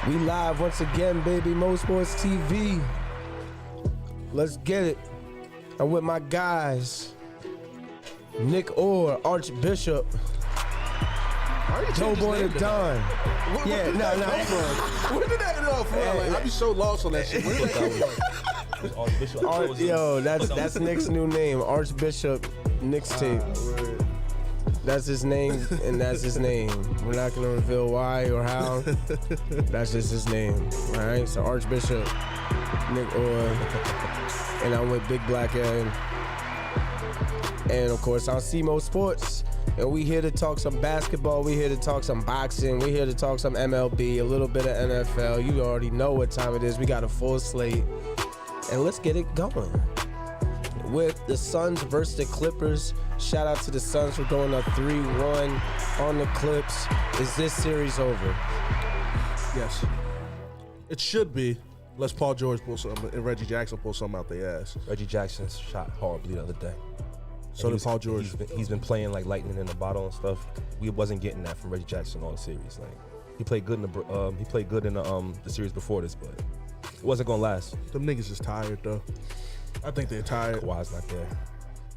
We live once again, baby. Mo Sports TV. Let's get it. I'm with my guys, Nick Orr, Archbishop, Doughboy the Don. Where did that go from? I be so lost on that shit. Where did that go? Yo, that's Nick's new name, Archbishop Mixtape. That's his name, and that's his name. We're not gonna reveal why or how. That's just his name. All right. So Archbishop Nick Orr, and I'm with Big Black Ed, and of course on CMO Sports. And we here to talk some basketball. We here to talk some boxing. We here to talk some MLB, a little bit of NFL. You already know what time it is. We got a full slate, and let's get it going. With the Suns versus the Clippers. Shout out to the Suns for going up 3-1 on the Clips. Is this series over? Yes. It should be, unless Paul George pulls something and Reggie Jackson pulls something out their ass. Reggie Jackson shot horribly the other day. So did Paul George. He's been playing like lightning in the bottle and stuff. We wasn't getting that from Reggie Jackson all the series. Like he played good in the series before this, but it wasn't gonna last. Them niggas is tired though. I think they're tired. Kawhi's not there.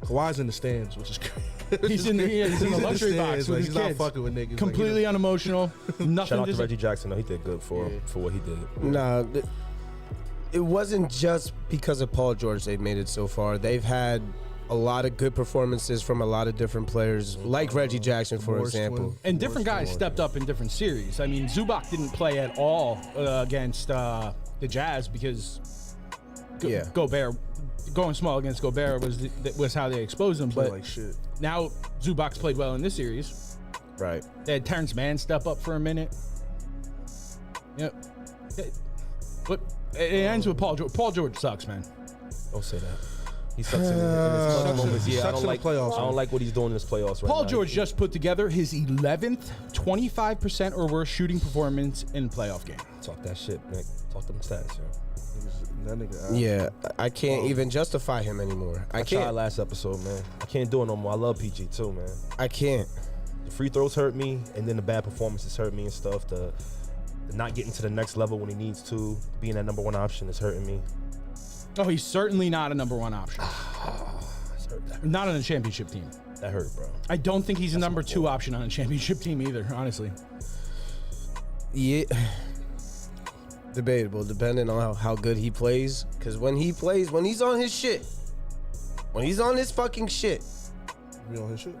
Kawhi's in the stands, which is crazy. He's in the luxury box with his he's kids. not fucking with niggas. Completely unemotional. Nothing. Shout out to Reggie Jackson. Though. He did good for what he did. Nah, it wasn't just because of Paul George they've made it so far. They've had a lot of good performances from a lot of different players, like Reggie Jackson, for example. And different guys stepped up in different series. I mean, Zubac didn't play at all against the Jazz because Gobert, going small against Gobert was how they exposed him. But like shit. Now Zubac's played well in this series. Right. They had Terrence Mann step up for a minute. Yep. But it ends with Paul George. Paul George sucks, man. Don't say that. He sucks in his clutch moments. Yeah, I don't like what he's doing in his playoffs right now. Paul George just put together his 11th 25% or worse shooting performance in playoff game. Talk that shit, Nick. Talk them stats, yo. That nigga, Yeah, I can't even justify him anymore. I tried can't. last episode, man. I can't do it no more. I love PG too, man. I can't. The free throws hurt me, and then the bad performances hurt me and stuff. The not getting to the next level when he needs to, being that number one option is hurting me. Oh, he's certainly not a number one option. It's hurt. Not on a championship team. That hurt, bro. I don't think he's a number two option on a championship team either, honestly. Yeah. Debatable, depending on how good he plays. Because when he's on his shit, when he's on his fucking shit, be on his shit.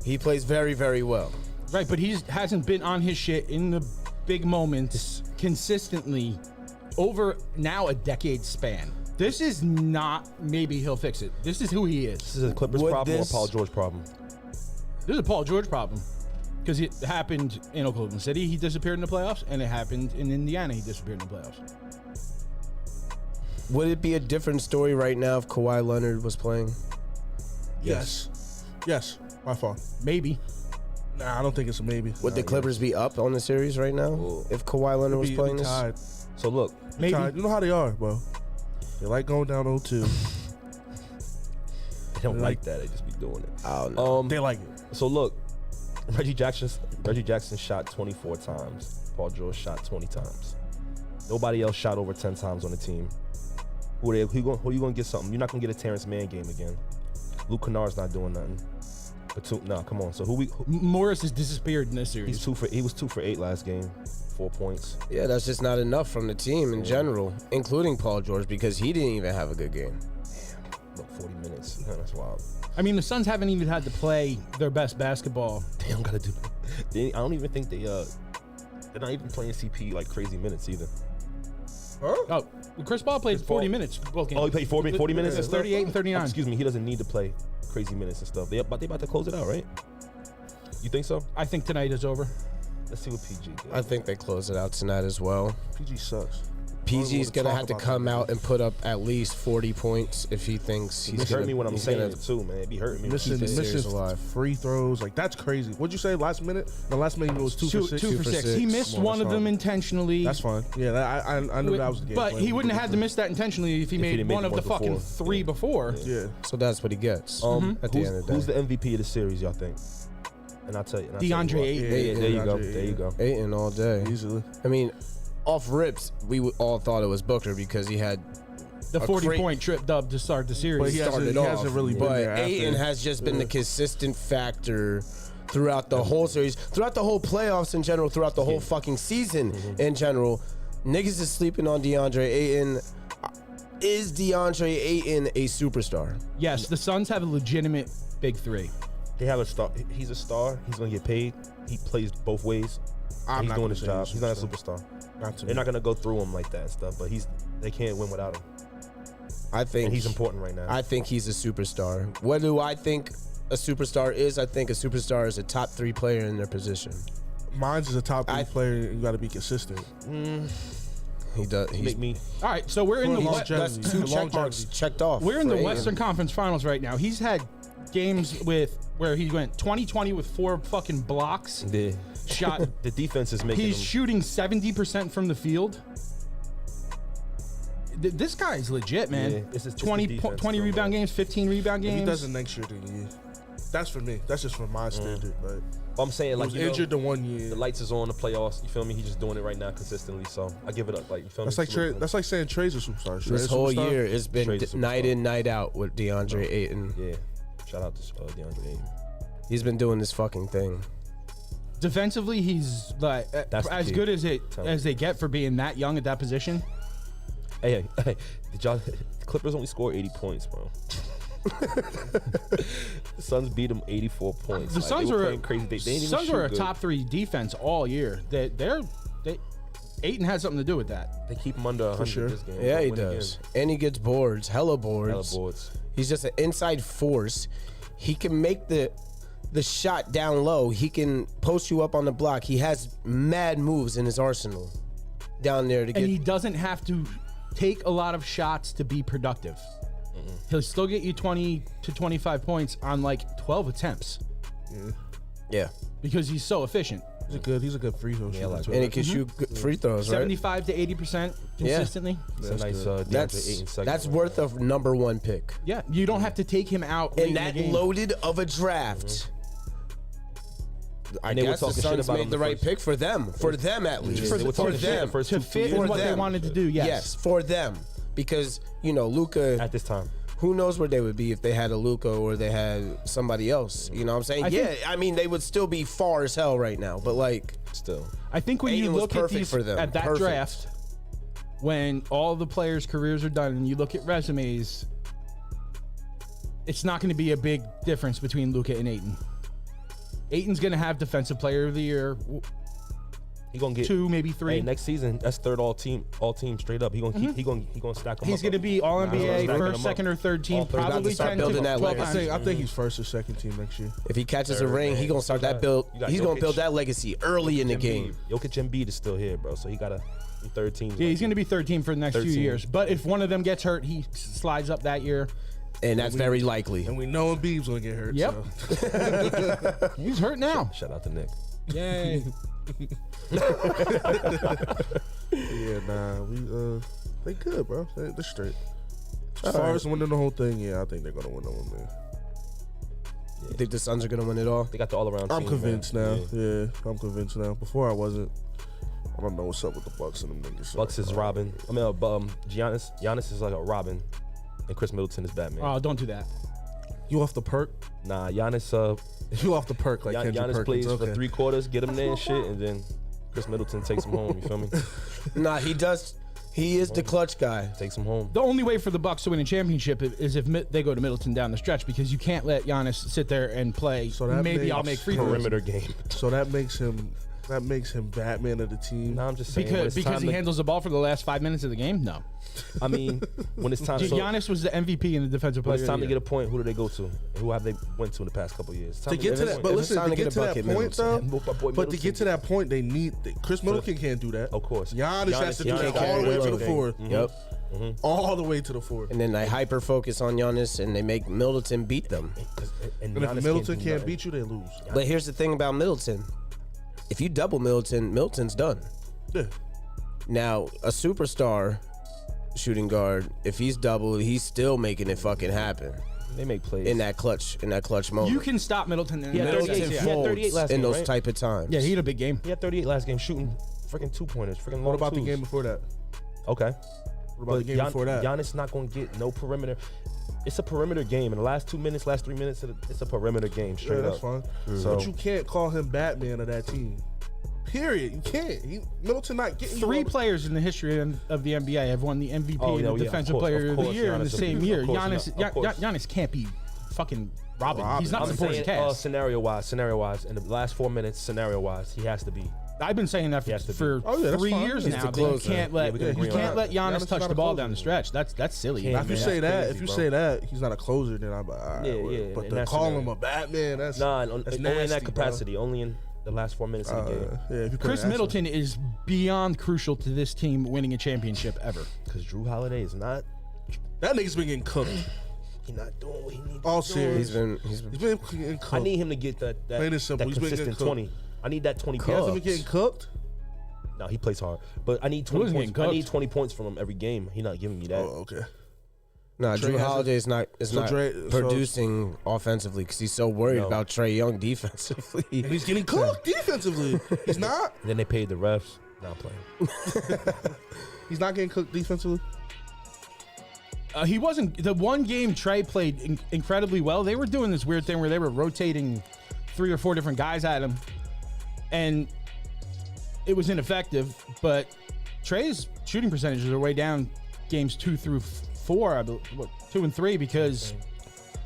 He plays very, very well. Right, but he hasn't been on his shit in the big moments consistently over now a decade span. This is not maybe he'll fix it. This is who he is. This is a Clippers Would problem this- or Paul George problem? This is a Paul George problem. Because it happened in Oklahoma City, he disappeared in the playoffs, and it happened in Indiana, he disappeared in the playoffs. Would it be a different story right now if Kawhi Leonard was playing? Yes. Yes. By far. Maybe. Nah, I don't think it's a maybe. Would the Clippers be up on the series right now if Kawhi Leonard was playing this? tied. So look, Maybe. Tied. You know how they are, bro. They like going down 0-2. they don't like that. They just be doing it. I don't know. They like it. So look, Reggie Jackson shot 24 times. Paul George shot 20 times. Nobody else shot over 10 times on the team. Who are you going to get something? You're not going to get a Terrence Mann game again. Luke Kennard's not doing nothing. Come on. So Morris has disappeared in this series. he was 2 for 8 last game. 4 points. Yeah, that's just not enough from the team in general, including Paul George, because he didn't even have a good game. Look, 40 minutes. That's wild. I mean, the Suns haven't even had to play their best basketball. They don't got to do. I don't even think they're not even playing CP like crazy minutes either. Oh, Chris Paul played 40 minutes both games. Oh, he played 40 minutes and stuff? 38 and 39. Excuse me, he doesn't need to play crazy minutes and stuff. They about to close it out, right? You think so? I think tonight is over. Let's see what PG did. I think they close it out tonight as well. PG sucks. PG's wanna gonna talk have to about come that. out and put up at least 40 points if he thinks he's It gonna hurt me when I'm he's saying gonna- it too, man. It be hurting me. Missing this series alive. free throws. Like, that's crazy. What'd you say last minute? The last minute was 2 for 6. 2 for 6. He missed Come on, one that's of them fine. intentionally. That's fine. Yeah, I knew that was the game. But plan. he wouldn't have had to miss that intentionally if he made didn't make one of one the fucking before. 3 before. Yeah. So that's what he gets at the end of the Who's day. the MVP of the series, y'all think? And I'll tell you. DeAndre Ayton. Yeah, there you go. DeAndre, There you go. Ayton all day. Easily. I mean, off rips, we all thought it was Booker because he had The a 40-point trip dub to start the series. But he started hasn't off. really been but there after. Ayton has just been the consistent factor throughout the whole series, throughout the whole playoffs in general, throughout the whole fucking season in general. Niggas is sleeping on DeAndre Ayton. Is DeAndre Ayton a superstar? Yes, the Suns have a legitimate big 3. They have a star. He's a star. He's gonna get paid. He plays both ways. I'm He's not doing gonna his say job. he's He's not a superstar. Not to They're me. not gonna go through him like that and stuff. But they can't win without him. I think And he's important right now. I think he's a superstar. What do I think a superstar is? I think a superstar is a top 3 player in their position. Mine's is a top 3 player. You got to be consistent. He does. He's, Make me. All right, so we're in the Longevity. that's 2 The check marks longevity. checked off. we're in for the Ayton. Western Conference Finals right now. He's had games where he went 20-20 with 4 fucking blocks. The Shot. the defense is making He's him. shooting 70% from the field. This guy's legit, man. Yeah, it's the 20 defense, 20 bro, rebound man. games, 15 rebound If games. he doesn't next year, then yeah. That's for me. That's just for my standard. But I'm saying he like was you know, injured the 1 year. the lights is on the playoffs. You feel me? He's just doing it right now consistently. So I give it up. Like you feel That's me? like that's like saying Trey's a superstar. Trey's This a whole superstar. year, it's been Trey's a night superstar. in, night out with DeAndre Ayton. Yeah. Shout out to DeAndre Ayton. He's been doing this fucking thing. Defensively, he's like That's the as key. good as Tell me. as they get for being that young at that position. Hey, did y'all? The Clippers only scored 80 points, bro. The Suns beat them 84 points. The Like, Suns they were are playing crazy. They didn't even Suns shoot are a good. top 3 defense all year. Ayton has something to do with that. They keep him under 100 sure. this game. Yeah, They'll he win does. again. And he gets boards, hella boards. Hella boards. He's just an inside force. He can make the shot down low. He can post you up on the block. He has mad moves in his arsenal down there to And he get. doesn't have to take a lot of shots to be productive. He'll still get you 20 to 25 points on like 12 attempts Yeah. because he's so efficient. He's a good free throw shooter. like too. And he can shoot good free throws, right? 75 to 80% consistently. It's a nice DeAndre Ayton segment. That's worth a number 1 pick. Yeah, you don't have to take him out late In in that the game. loaded of a draft. I And they were guess the talking shit Suns about made him the the right first- pick for them at least. They were For talking shit the them. first to 2 fit For in what they them. wanted to do. Yes. Yes, for them. Because, Luka, at this time. who knows where they would be if they had a Luka or they had somebody else. You know what I'm saying? I think- they would still be far as hell right now. But, like, Still. I think when you Ayton was look at perfect these for them. at that Perfect. draft, when all the players' careers are done and you look at resumes, it's not going to be a big difference between Luka and Ayton. Ayton's going to have Defensive Player of the Year. He gonna get 2, maybe 3. Hey, next season, that's third all team straight up. He gonna keep, he gonna stack them up. He's going to be All NBA, Stacking first, them second, or third team, All third. probably Start 10 building to that 12 legacy. times. I think he's first or second team next year. If he catches a ring, he gonna start that build. You got He's gonna Jokic. build that legacy early in the game. Jokic Embiid is still here, bro. So he gotta be third team. Yeah, he's going to be third team for the next Third few team. years. But if one of them gets hurt, he slides up that year. And that's very likely. And we know Embiid's gonna get hurt. Yep. So. He's hurt now. Shout out to Nick. Yay. Yeah, nah, they good, bro. They're straight. As far as winning the whole thing, yeah, I think they're gonna win the one, man. You think the Suns are gonna win it all? They got the all around. I'm team, convinced man. now. Yeah, I'm convinced now. Before I wasn't. I don't know what's up with the Bucks and them niggas. Bucks is Robin. I mean, Giannis is like a Robin, and Chris Middleton is Batman. Oh, don't do that. You off the perk? Nah, Giannis. You off the perk like Kendrick Giannis Perkins. plays Okay. for 3/4, get him there and shit, and then Chris Middleton takes him home. You feel me? Nah, he does. He is the clutch guy. Takes him home. The only way for the Bucks to win a championship is if they go to Middleton down the stretch, because you can't let Giannis sit there and play. So that Maybe makes I'll make free throws. Perimeter game. So that makes him Batman of the team. Nah, I'm just saying. when it's Because time he to- handles the ball for the last 5 minutes of the game? No. I mean, when it's time. So, Giannis was the MVP and the defensive when player. it's time of to the get year. a point, who do they go to? Who have they went to in the past couple of years? To get to that, but if listen, it's time to to get get to a that bucket, point though, Middleton. but to get to that point, they need Chris Middleton can't do that. Of course. Giannis has to do Giannis that can't all the way do to the everything. fourth, Yep. all the way to the fourth. And then they hyper focus on Giannis and they make Middleton beat them. And if Middleton can't beat you, they lose. But here's the thing about Middleton. If you double Middleton, Middleton's done. Yeah. Now, a superstar shooting guard, if he's double, he's still making it fucking happen They make plays. in that clutch moment. You can stop Middleton. In Yeah, that Middleton He sense, had folds 38 last in game, those right? type of times. Yeah, he had a big game. He had 38 last game, shooting freaking 2-pointers. Freaking What about the game before that? Okay. What about the game before that? Giannis not gonna get no perimeter. It's a perimeter game. In the last 2 minutes, last 3 minutes, it's a perimeter game. Straight Yeah, that's up. fine. So But you can't call him Batman of that team. Period. You can't. Middleton not getting you 3 all the- players in the history of the NBA have won the MVP Oh, and yeah, the yeah, Defensive of course, Player of of the course, Year in the Giannis, same of year. course, Giannis, of course. Giannis can't be fucking Robin. He's not I'm supposed to saying cast. scenario wise, in the last 4 minutes, scenario wise, he has to be. I've been saying that He has to for be. Oh, yeah, that's 3 fine. years He's now. the That you closer. can't let Yeah, we can agree you on can't that. let Giannis Giannis is touch not the a ball closer. down the stretch. That's silly. Can't Now, if you man, say that's that, crazy, if you bro. say that, he's not a closer. Then I'm like, all right, Yeah, well, yeah, But in to that call scenario. him a Batman, that's Nah, that's only in nasty, that bro. capacity, only in the last 4 minutes of the game. Yeah, if you put Chris an Middleton is beyond crucial to this team winning a championship ever. Because Drew Holiday is not. that nigga's been getting cooked. He's not doing what he needs. All to do. serious. He's been He's been getting cooked. I need him to get that Plain and simple, that he's been consistent getting 20. I need that 20 He hasn't been points. getting cooked. No, he plays hard, but I need wasn't 20 getting points. I need cooked. 20 points from him every game. He's not giving me that. Oh, okay. Nah, Trey Drew hasn't- Holiday is not so Dre- so- producing offensively because he's so worried No. about Trae Young defensively. And he's getting cooked defensively. He's not. And then they paid the refs. Not playing. He's not getting cooked defensively. He wasn't. The one game Trey played incredibly well. They were doing this weird thing where they were rotating 3 or 4 different guys at him, and it was ineffective. But Trey's shooting percentages are way down games 2 through 4, I believe, 2 and 3, because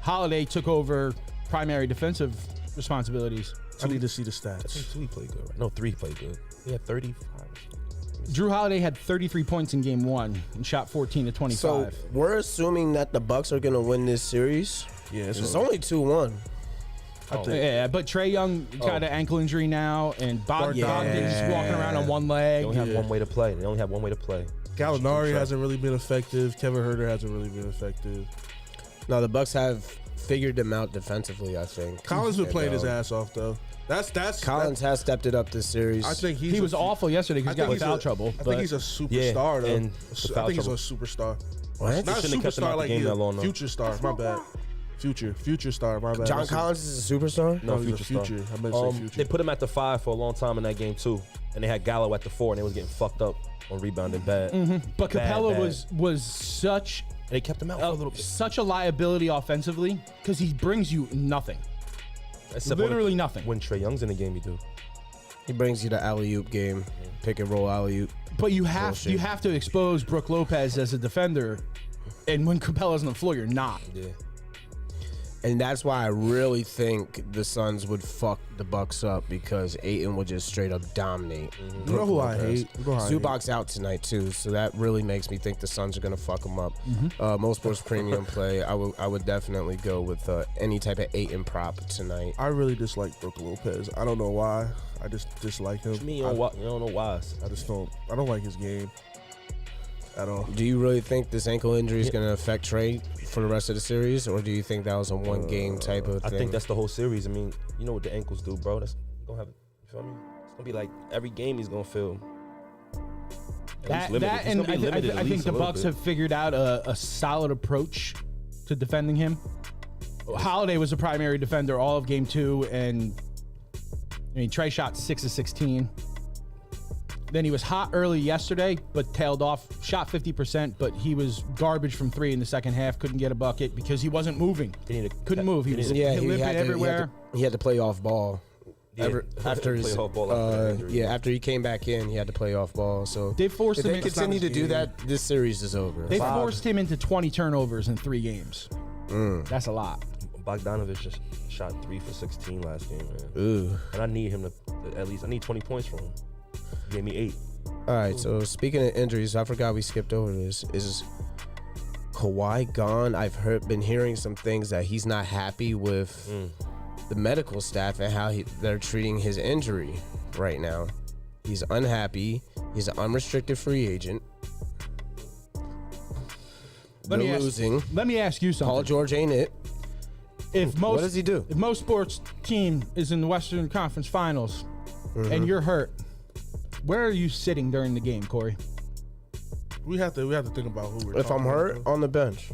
Holiday took over primary defensive responsibilities. I need to see the I think stats. 2 he played good, right? No, 3 he played good. He had 35. Drew Holiday had 33 points in game 1 and shot 14 to 25. So we're assuming that the Bucks are gonna win this series. Yeah, It's only 2-1. I think. Yeah, but Trae Young got an ankle injury now, and Bogdan's walking around on one leg. They only have Yeah. one way to play. They only have one way to play. Gallinari hasn't really been effective. Kevin Huerter hasn't really been effective. No, the Bucks have figured them out defensively, I think. Collins been And, playing his ass off though. That's Collins has stepped it up this series. I think He was awful yesterday because he got in foul trouble. I but think he's a superstar though. and I the foul think he's a trouble. superstar. What? Not a shouldn't have kept him out superstar the like game he's that long, a though. future star. My bad. Future star. My bad. John That's a- Collins is a superstar? No, he's a future star. future. I meant to say future. They put him at the 5 for a long time in that game too, and they had Gallo at the 4, and they was getting fucked up on rebounding bad. But Bad, Capella bad. was such And they kept him out for a little bit. such a liability offensively because he brings you nothing. Except Literally nothing. When Trae Young's in the game, you do. He brings you the alley-oop game, pick and roll alley-oop. But you have Bullshit. to expose Brook Lopez as a defender, and when Capella's on the floor, you're not. Yeah. And that's why I really think the Suns would fuck the Bucks up because Ayton would just straight up dominate. You know who I hate? Zubac's out tonight too, so that really makes me think the Suns are gonna fuck him up. Most Sports Premium play, I would definitely go with any type of Ayton prop tonight. I really dislike Brook Lopez. I don't know why. I just dislike him. What you mean you don't know why? I just don't. I don't like his game at all. Do you really think this ankle injury is going to affect Trey for the rest of the series, or do you think that was a one game type of thing? I think that's the whole series. I mean, you know what the ankles do, bro. That's gonna have. You feel me? It's gonna be like every game he's gonna feel. I think the Bucks have figured out a solid approach to defending him. Holiday was a primary defender all of game 2, and I mean Trey shot 6 of 16. Then he was hot early yesterday, but tailed off. Shot 50%, but he was garbage from 3 in the second half. Couldn't get a bucket because he wasn't moving. Couldn't move. He was limping everywhere. He had to play off ball. Yeah, after he came back in, he had to play off ball. So they forced if him. they continue to do that, this series is over. They forced him into 20 turnovers in 3 games. That's a lot. Bogdanovich just shot 3 for 16 last game, man. Ooh. And I need him to at least. I need 20 points from him. He gave me 8. All right. So speaking of injuries, I forgot we skipped over this. Is Kawhi gone? I've been hearing some things that he's not happy with the medical staff and how they're treating his injury right now. He's unhappy. He's an unrestricted free agent. Let me ask you something. Paul George ain't it. What does he do? If most sports team is in the Western Conference Finals and you're hurt, where are you sitting during the game, Corey? We have to think about who we're. If I'm hurt, on the bench.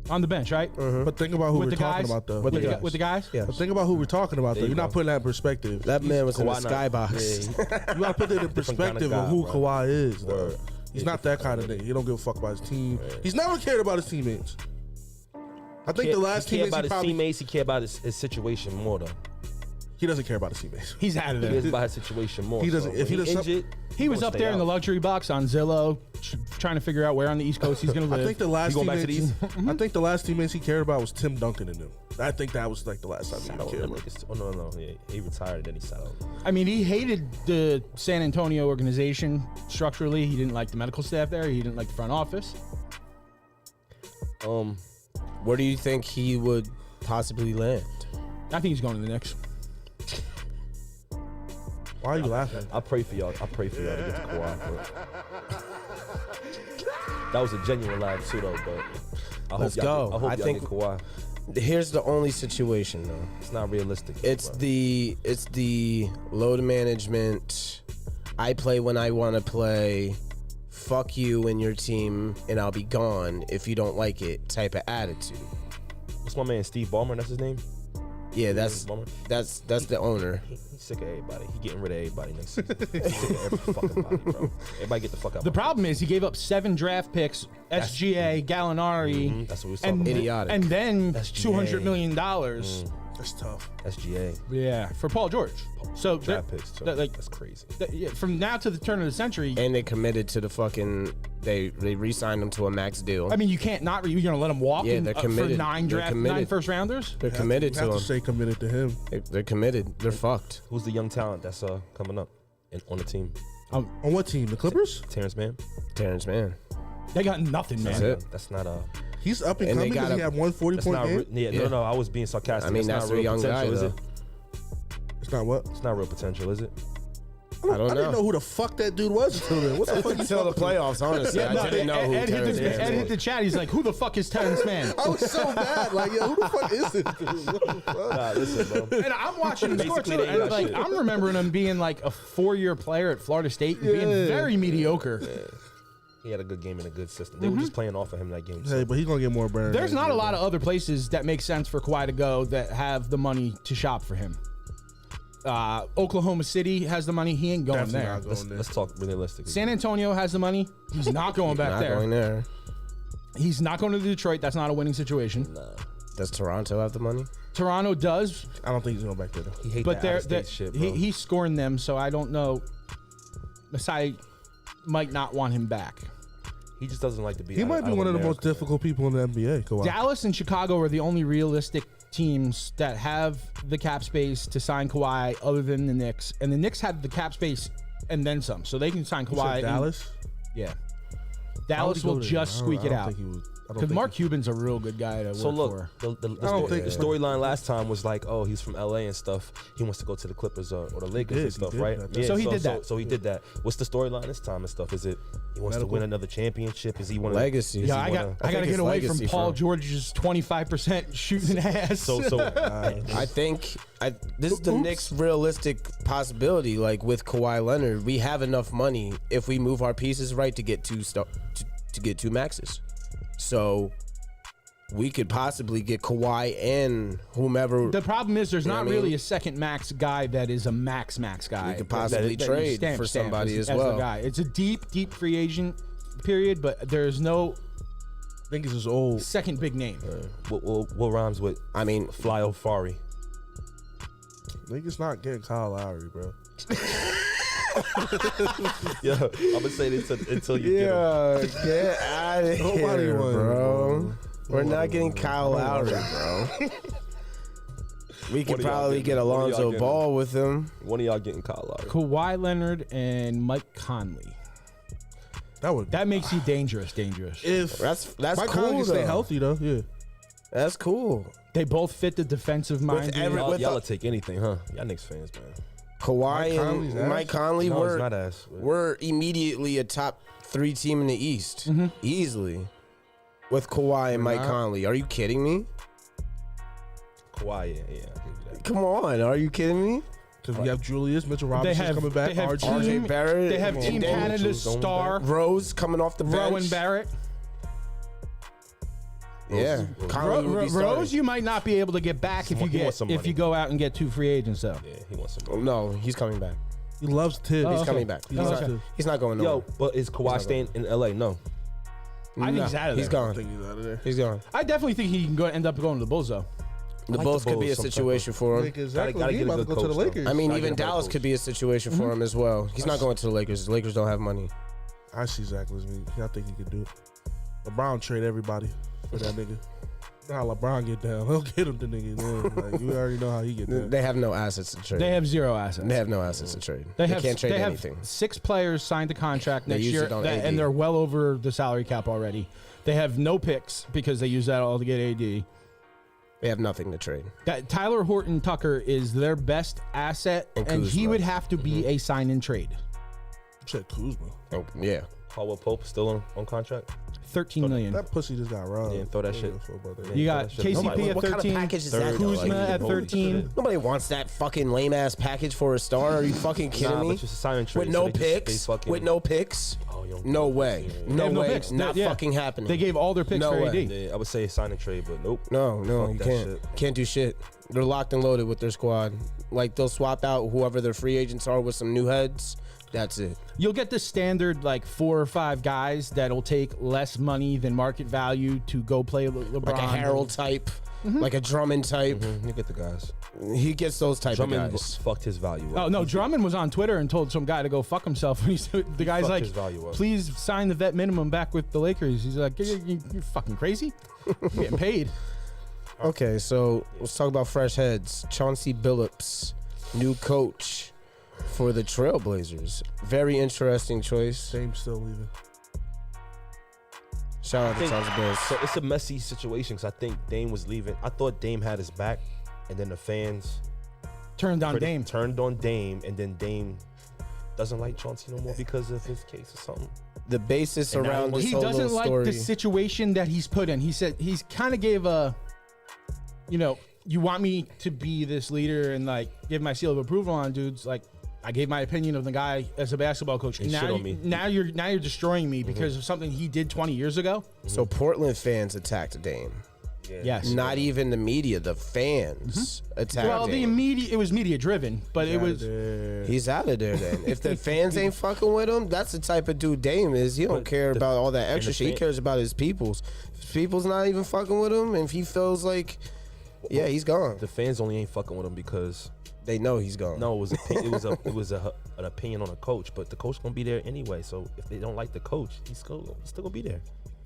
On the bench, right? But think about who we're talking about, though. With the guys? Yeah. But think about who we're talking about, though. You're not putting that in perspective. That man was in the skybox. You got to put it in perspective of who Kawhi is, though. Word. He's not that kind of nigga. He don't give a fuck about his team. He's never cared about his teammates. I think the last he cared teammates about his teammates. He cared about his situation more, though. He doesn't care about his teammates. He's out of there. He cares about his situation more. He doesn't. If he does injured, he was up there in the luxury box on Zillow, trying to figure out where on the East Coast he's going to live. I think the last going back to teammates. the East? I think the last teammates he cared about was Tim Duncan and them. I think that was like the last time he cared about. Oh no, yeah, he retired and then he sat out. I mean, he hated the San Antonio organization structurally. He didn't like the medical staff there. He didn't like the front office. Where do you think he would possibly land? I think he's going to the Knicks. Why are you laughing? I pray for y'all. I pray for y'all to get to Kawhi. That was a genuine laugh too, though. But Let's go. I hope y'all think get Kawhi. Here's the only situation, though. It's not realistic. It's the load management. I play when I want to play. Fuck you and your team, and I'll be gone if you don't like it type of attitude. What's my man Steve Ballmer? That's his name. Yeah, that's the owner. He's sick of everybody. He getting rid of everybody next season. He's sick of every fucking body, bro. Everybody get the fuck out. The problem is he gave up 7 draft picks, SGA, Gallinari, that's what we was talking about. Idiotic. and then SGA. $200 million. That's tough. SGA. Yeah, for Paul George. So Draft picks too. That's crazy. From now to the turn of the century. And they committed to the fucking. They re-signed him to a max deal. I mean, you can't not. You're gonna let him walk. Yeah, they're committed. For 9 first rounders. They're committed You to have him. to stay committed to him. They're committed. They're fucked. Who's the young talent that's coming up on the team? On what team? The Clippers? Terrence Mann. Terrence Mann. They got nothing, man. That's it. That's not He's up and And they coming. Does he have 140 That's point not. game? Yeah, no. I was being sarcastic. I mean, that's not a real young guy, potential, is it? though. It's not what? It's not real potential, is it? I don't didn't know who the fuck that dude was until then. What the fuck? Until the playoffs, honestly. I didn't know who Terrence Mann Ed hit was. the chat. He's like, "Who the fuck is Terrence Mann?" I was so mad. Like, yo, who the fuck is this dude? What the fuck? Nah, listen, bro. And I'm watching the score Basically, too, they and got like shit. I'm remembering him being like a 4-year player at Florida State and being very mediocre. He had a good game in a good system. They were just playing off of him that game. Hey, but he's gonna get more burn. There's not a lot of other places that make sense for Kawhi to go that have the money to shop for him. Oklahoma City has the money. He ain't going Definitely there. not going there. Let's talk realistically. San Antonio has the money. He's not going back Not there. going there. He's not going to Detroit. That's not a winning situation. Does Toronto have the money? Toronto does, I don't think he's going back there. Though. He hates but that they're, out-of-state shit, bro. he's scoring them, so I don't know. Masai might not want him back. He just doesn't like to be. He might be one of the most difficult people in the NBA. Kawhi. Dallas and Chicago are the only realistic teams that have the cap space to sign Kawhi other than the Knicks, and the Knicks have the cap space and then some, so they can sign You said Kawhi. Dallas. Yeah, Why Dallas would he will go there? just squeak it out because Mark Cuban. Cuban's a real good guy to So work look, for. the storyline last time was like, oh, he's from LA and stuff. He wants to go to the Clippers or the Lakers and stuff, right? So he did that. So he did that. What's the storyline this time and stuff? Is it he wants to win another championship? Is he want Legacy. Yeah, I got to get away from Paul George's 25% shooting ass. So I think this is the Knicks' realistic possibility. Like with Kawhi Leonard, we have enough money if we move our pieces right to get to get two maxes. So we could possibly get Kawhi and whomever. The problem is there's not what I mean? really a second max guy that is a max guy. We could possibly that trade stamp for somebody as the well. guy. It's a deep free agent period, but there's no I think he's just old. second big name. what rhymes with I mean, Fly Ofari? Niggas not getting Kyle Lowry, bro. Yeah, I'm gonna say this until you get him. get out of Nobody here, won, bro. We're Nobody not getting won. Kyle Lowry, bro. We could What are y'all probably getting? get What are y'all Alonzo getting? Ball with him. One of y'all getting Kyle Lowry. Kawhi Leonard and Mike Conley. That makes you dangerous. if That's Mike cool Conley can stay though. healthy though. Yeah. That's cool. They both fit the defensive mind. Y'all with will take anything, huh? Y'all Knicks fans, man. Kawhi Conley's and ass? Mike Conley No, it's were not ass. we're immediately a top 3 team in the East, Mm-hmm. easily. With Kawhi and Mike not. Conley, are you kidding me? Kawhi, yeah, I'll give you that. Come on, are you kidding me? Because we have Julius Mitchell Robinson coming back. they have RJ. Team- RJ Barrett, They have and Team then Canada's Mitchell's going star, Rose coming off the bench. Rowan Barrett. Yeah, Conley would be starting. Rose, you might not be able to get back if He wants some you money. go out and get 2 free agents though. Yeah, he wants some. Oh, no, he's coming back. He loves Tibbs. Oh, He's okay. coming back. He He's, loves not, Tibbs. he's not going nowhere. Yo, but is Kawhi staying in LA? No. I think he's out of He's there. I gone. think he's out of there. He's gone. I definitely think he can end up going to the Bulls though. The like Bulls the could be a Bulls, some type situation for him. Exactly. gotta He get a about to good go to the coach, though. Lakers. I mean, Gotta even get a better Dallas coach. could be a situation for him as well. He's not going to the Lakers. The Lakers don't have money. I see Zach as me. I think he could do it. LeBron trade everybody for that nigga. You know how LeBron get down. He'll get him the nigga. Man. Like, you already know how he get down. They have no assets to trade. They have 0 assets. They have no assets to trade. They can't trade they have anything. 6 players signed a contract They next use year, it on AD. and they're well over the salary cap already. They have no picks because they use that all to get AD. They have nothing to trade. That Tyler Horton Tucker is their best asset, And and he Kuzma. would have to be a sign and trade. You said Kuzma. Oh, yeah. Caldwell Pope still on contract? 13 million. That pussy just got robbed. Yeah, throw that I don't shit. give a fuck about that. You got Nobody- KCP at what kind of 13, package is that, though? Kuzma Like, at holy 13. Nobody wants that fucking lame ass package for a star. Are you fucking kidding Nah, me? but just a sign and trade. With so no they picks. fucking- With no picks. Oh, you don't No think- way. Yeah. No have no way. picks. Not Yeah. fucking happening. They gave all their picks No for way. AD. Yeah, I would say sign and trade, but nope. No, Fuck you that can't. shit. Can't do shit. They're locked and loaded with their squad. Like they'll swap out whoever their free agents are with some new heads. That's it. You'll get the standard like 4 or 5 guys that'll take less money than market value to go play LeBron. Like a Harold type, like a Drummond type. Mm-hmm. You get the guys. He gets those type Drummond of guys. fucked his value up. Oh no, Drummond was on Twitter and told some guy to go fuck himself. The guy's fucked like, his value up. "Please sign the vet minimum back with the Lakers." He's like, "You're fucking crazy. You're getting paid." Okay, so let's talk about fresh heads. Chauncey Billups, new coach for the Trailblazers. Very interesting choice. Dame's still leaving. Shout out to Chauncey Billups. So it's a messy situation because I think Dame was leaving. I thought Dame had his back, and then the fans Turned on Dame. turned on Dame, and then Dame doesn't like Chauncey no more because of his case or something. The basis And now around this He whole doesn't little like story. the situation that he's put in. He said he's kind of gave a, you want me to be this leader and like give my seal of approval on dudes. Like I gave my opinion of the guy as a basketball coach. He shit on me. Now you're destroying me because of something he did 20 years ago. So Portland fans attacked Dame. Yes. Not even the media, the fans attacked Well, Dame. it was media driven, but it was. He's out of there then. If the fans ain't fucking with him, that's the type of dude Dame is. He don't But care about all that extra the shit. He fan- cares about his peoples. If his people's not even fucking with him, and if he feels like, yeah, he's gone. The fans only ain't fucking with him because They know he's gone. no, it was an opinion on a coach, but the coach gonna be there anyway. So if they don't like the coach, he's still gonna be there.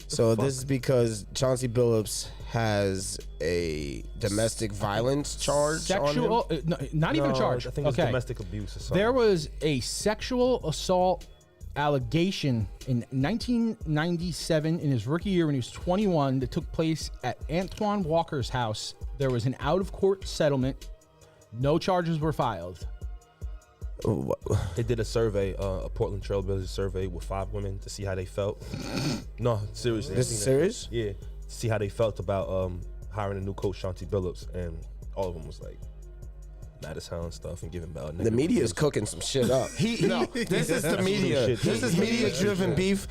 So this is because Chauncey Billups has a domestic violence charge on him. Sexual, not even a charge. I think it's domestic abuse or something. There was a sexual assault allegation in 1997 in his rookie year when he was 21 that took place at Antoine Walker's house. There was an out-of-court settlement. No charges were filed. They did a survey, a Portland Trailblazers survey with 5 women to see how they felt. No, seriously. This is serious? Yeah, to see how they felt about hiring a new coach, Chauncey Billups, and all of them was like mad as hell and stuff and giving Bell. The media is cooking some shit up. This is the media. Shit. This is media-driven beef.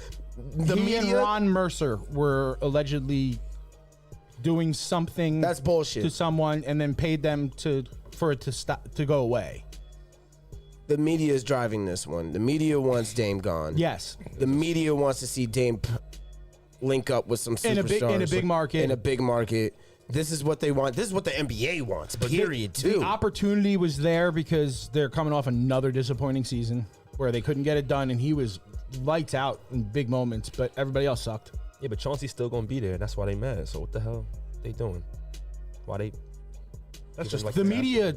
The He media. and Ron Mercer were allegedly doing something That's bullshit. to someone and then paid them for it to stop to go away. The media is driving this one. The media wants Dame gone. Yes. The media wants to see Dame link up with some In superstars a big market. In a big market. This is what they want. This is what the NBA wants. Period. The opportunity was there because they're coming off another disappointing season where they couldn't get it done, and he was lights out in big moments, but everybody else sucked. Yeah, but Chauncey's still gonna be there. That's why they mad. So what the hell they doing? Why they? That's just like The media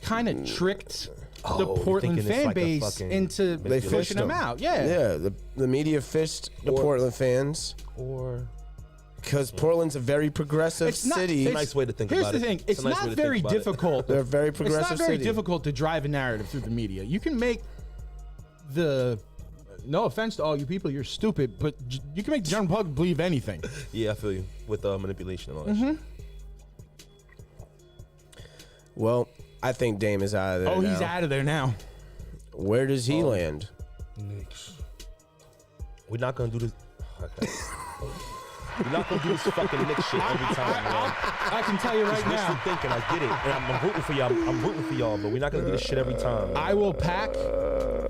kind of tricked the Portland thinking it's fan like a base fucking into They pushing fished him him. out. Yeah. Yeah, the media fished the Portland fans or because Portland's a very progressive It's not- city. it's- nice way to think Here's about the it. thing. It's It's a nice way not to very think about it. difficult. They're a very It's progressive not very city. difficult to drive a narrative through the media. You can make no offense to all you people, you're stupid, but you can make the general public believe anything. Yeah, I feel you with manipulation and all that Mm-hmm. shit. Well, I think Dame is out of there. Oh, he's now. out of there now. Where does he land? Knicks. We're not gonna do this. Okay. We're not gonna do this fucking Knicks shit every time, man. I can tell you right Wishful now. thinking, I get it. And I'm rooting for y'all. I'm rooting for y'all, but we're not gonna do this shit every time. I will pack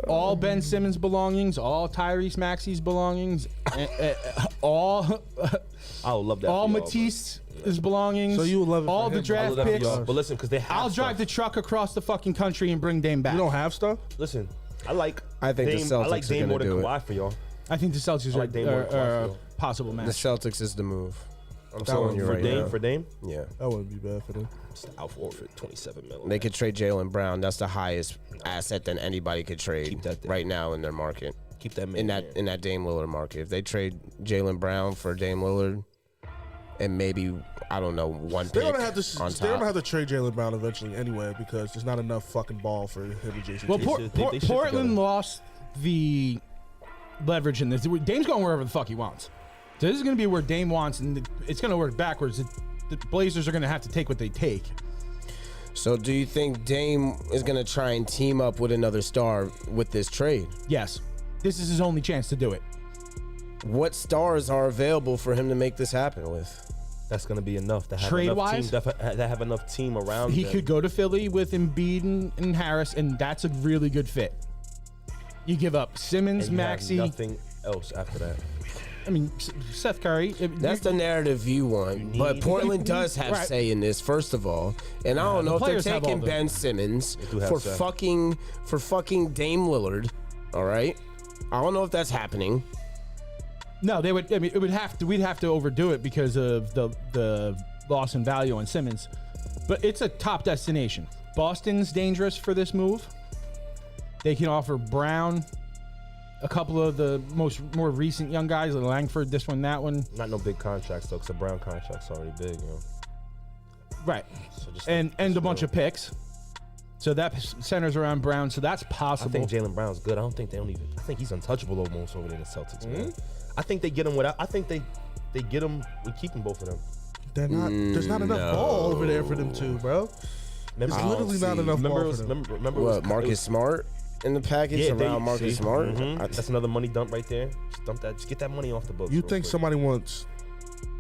all Ben Simmons belongings, all Tyrese Maxey's belongings, all I would love that. all for y'all, Matisse's belongings. So you would love it for all him. the but I draft love that for picks. y'all. But listen, because they have. I'll drive the stuff. truck across the fucking country and bring Dame back. You don't have stuff? Listen, I like. I think the Dame, Celtics I like are Dame gonna more than do it. Kawhi for y'all. I think the Celtics I like Dame more than are a Kawhi. possible The match. Celtics is the move. I'm That telling one you for right Dame, now. for Dame, Yeah. That wouldn't be bad for them. it's Al Horford, 27 million. They could trade Jaylen Brown. That's the highest asset that anybody could trade Keep that there. right now in their market. keep that man In that Dame Lillard market. If they trade Jaylen Brown for Dame Lillard and maybe, I don't know, one They're pick gonna have to. on They're gonna top. have to trade Jaylen Brown eventually anyway because there's not enough fucking ball for him and Jason. Well, Tatum. They should Portland together. lost the leverage in this. Dame's going wherever the fuck he wants. So this is going to be where Dame wants, and it's going to work backwards. The Blazers are going to have to take what they take. So do you think Dame is going to try and team up with another star with this trade? Yes, this is his only chance to do it. What stars are available for him to make this happen with? That's gonna be enough to have Trade-wise? enough team. To have enough team around. He them. could go to Philly with Embiid and Harris, and that's a really good fit. You give up Simmons, And you have Maxey. nothing else after that. I mean, Seth Curry. That's the narrative you want. But Portland does have Right. say in this, first of all. And I don't know if they're players have all taking the- Ben Simmons do have for say. fucking Dame Lillard. All right? I don't know if that's happening. No, they would. I mean, it would have to. We'd have to overdo it because of the loss in value on Simmons. But it's a top destination. Boston's dangerous for this move. They can offer Brown, a couple of the more recent young guys, like Langford, this one, that one. Not no big contracts though, because the Brown contract's already big, you know. Right. So just And just a bunch real. of picks. So that centers around Brown. So that's I possible. think Jaylen Brown's good. I don't think they don't even. I think he's untouchable almost over there in the Celtics, man. Mm-hmm. I think they get him without. I think they get him with keeping both of them. They're not. There's not enough No. ball over there for them two, bro. Remember, There's literally not see. enough remember, it ball was, for them. remember it was- What, Marcus Smart in the package Yeah, around Marcus see? Smart? Mhm. I- That's another money dump right there. Just dump that. Just get that money off the books. You real think quick. somebody wants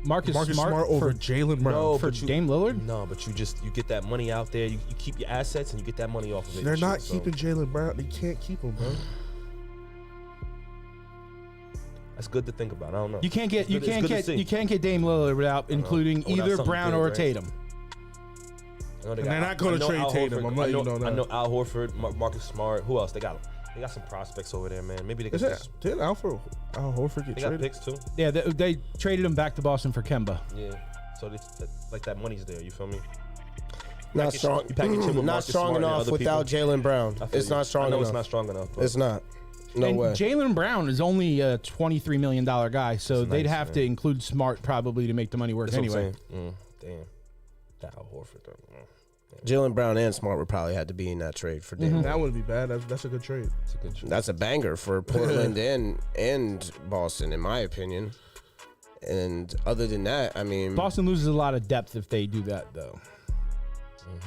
Marcus Marcus Smart, Smart over for, Jaylen Brown? No, for but you- Dame Lillard? No, but you get that money out there. You keep your assets and you get that money off of it. They're and not shit, so- keeping Jaylen Brown. They can't keep him, bro. That's good to think about. I don't know. You can't get It's good to see. you can't get Dame Lillard without including Without either something Brown big, or right? Tatum. I know they And got- they're not gonna I know trade Al Tatum. Horford. I'm letting I know, you know I that. know Al Horford, Marcus Smart. Who else? They They got some prospects over there, man. Maybe they Is could that just. did Al Horford get They got traded? picks too. Yeah, they traded him back to Boston for Kemba. Yeah. So like that money's there. You feel me? Not Package- strong. you package him with Not Marcus strong Smart and enough other without Jalen Brown. I feel It's you. not strong I know enough. it's not strong enough. But It's not. No and way. Jalen Brown is only a $23 million guy, so That's they'd nice, have man. to include Smart probably to make the money work That's what I'm anyway. saying. Damn. That Al Horford. Though. Jalen Brown and Smart would probably have to be in that trade for Dame. That wouldn't be bad. That's a good trade. It's a good trade. That's a banger for Portland and Boston, in my opinion. And other than that, I mean, Boston loses a lot of depth if they do that, though,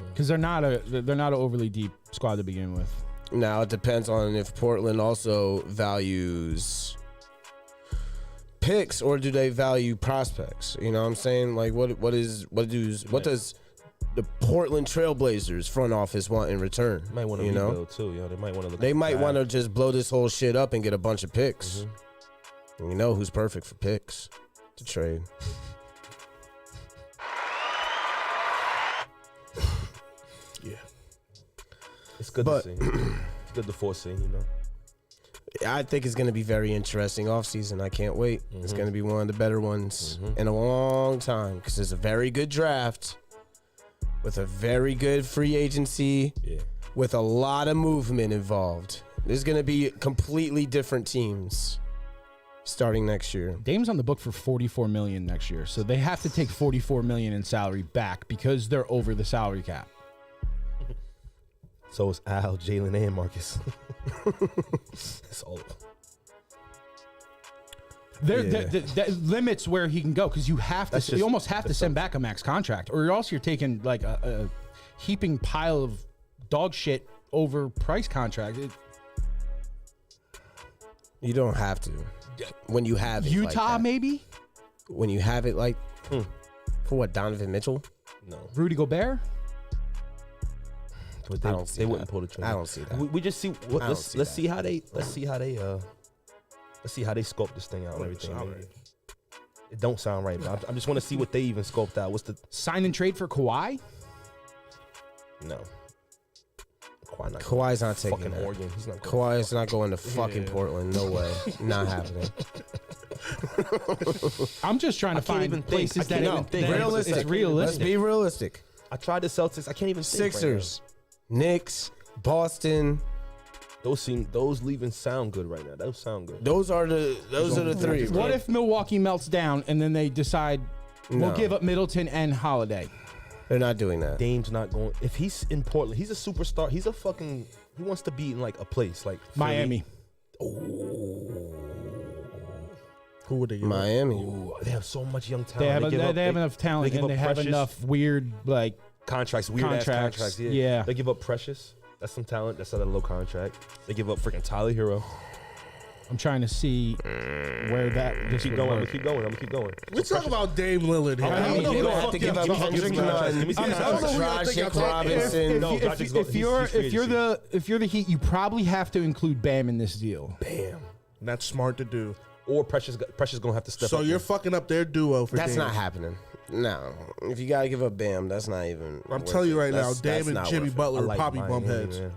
because they're not an overly deep squad to begin with. now it depends on if Portland also values picks or do they value prospects. You know what I'm saying? Like what does the Portland Trailblazers front office want in return? Might want to you know? rebuild too. They might want to look. They at might the want to draft. just blow this whole shit up and get a bunch of picks. Mm-hmm. And you know who's perfect for picks to trade? Yeah. It's good But- to see. It's good to foresee. You know. I think it's going to be very interesting offseason. I can't wait. It's going to be one of the better ones in a long time because it's a very good draft with a very good free agency Yeah. with a lot of movement involved. There's going to be completely different teams starting next year. Dame's on the book for $44 million next year, so they have to take $44 million in salary back because they're over the salary cap. So it's Al, Jalen, and Marcus. It's all. That limits where he can go because you have to. That's just- you almost have to that's send back a max contract, or else you're taking like a heaping pile of dog shit over price contract. You don't have to. When you have it like Utah, that. maybe When you have it like for what, Donovan Mitchell? No. Rudy Gobert. But I don't see they that. wouldn't pull the trigger. I don't see that. We just see. What, I let's don't see let's that. see how they scope this thing out and everything. Sound maybe. right. It don't sound right, but I just want to see what they even scoped out. What's the Sign and trade for Kawhi. no? Kawhi not Kawhi's not fucking taking that. Oregon. He's not. Kawhi's not going to fucking Portland. No way. Not happening. I'm just trying to I can't find even think. places I can't that, even think. that Realistic. it's realistic. Let's be realistic. I tried the Celtics. I can't even think right Sixers, Knicks, Boston. now. Those leaving sound good right now. Those sound good. Those are the three. What if Milwaukee melts down and then they decide we'll No. give up Middleton and Holiday? They're not doing that. Dame's not going. If he's in Portland, he's a superstar. He's a fucking. He wants to be in like a place like Philly. Miami. Who would they get? Miami. Ooh, they have so much young talent. They have, give up- they have enough talent give and up they have Precious. enough weird like Contracts, weird ass Contracts, contracts. yeah. They give up Precious. That's some talent. That's not a low contract. They give up freaking Tyler Hero. I'm trying to see where this Keep would going. I'm work. gonna keep going. I'm gonna keep going. We talk about Dame Lillard here. I I mean, don't know You're who the gonna have fuck to give up y'all talking Kendrick about. Let me Nunn, see the I don't know who y'all Dragic think y'all talking about. Robinson. No, Dragic's go- he's free if you're the Heat, you probably have to include Bam in this deal. Bam. And that's smart to do. Or Precious gonna have to step up. So you're there. fucking up their duo for That's Dame. not happening. No. If you gotta give up Bam, that's not even. I'm worth telling you it. right now, That's Dame and not Jimmy worth it. Butler I would like probably Miami, bump heads. man.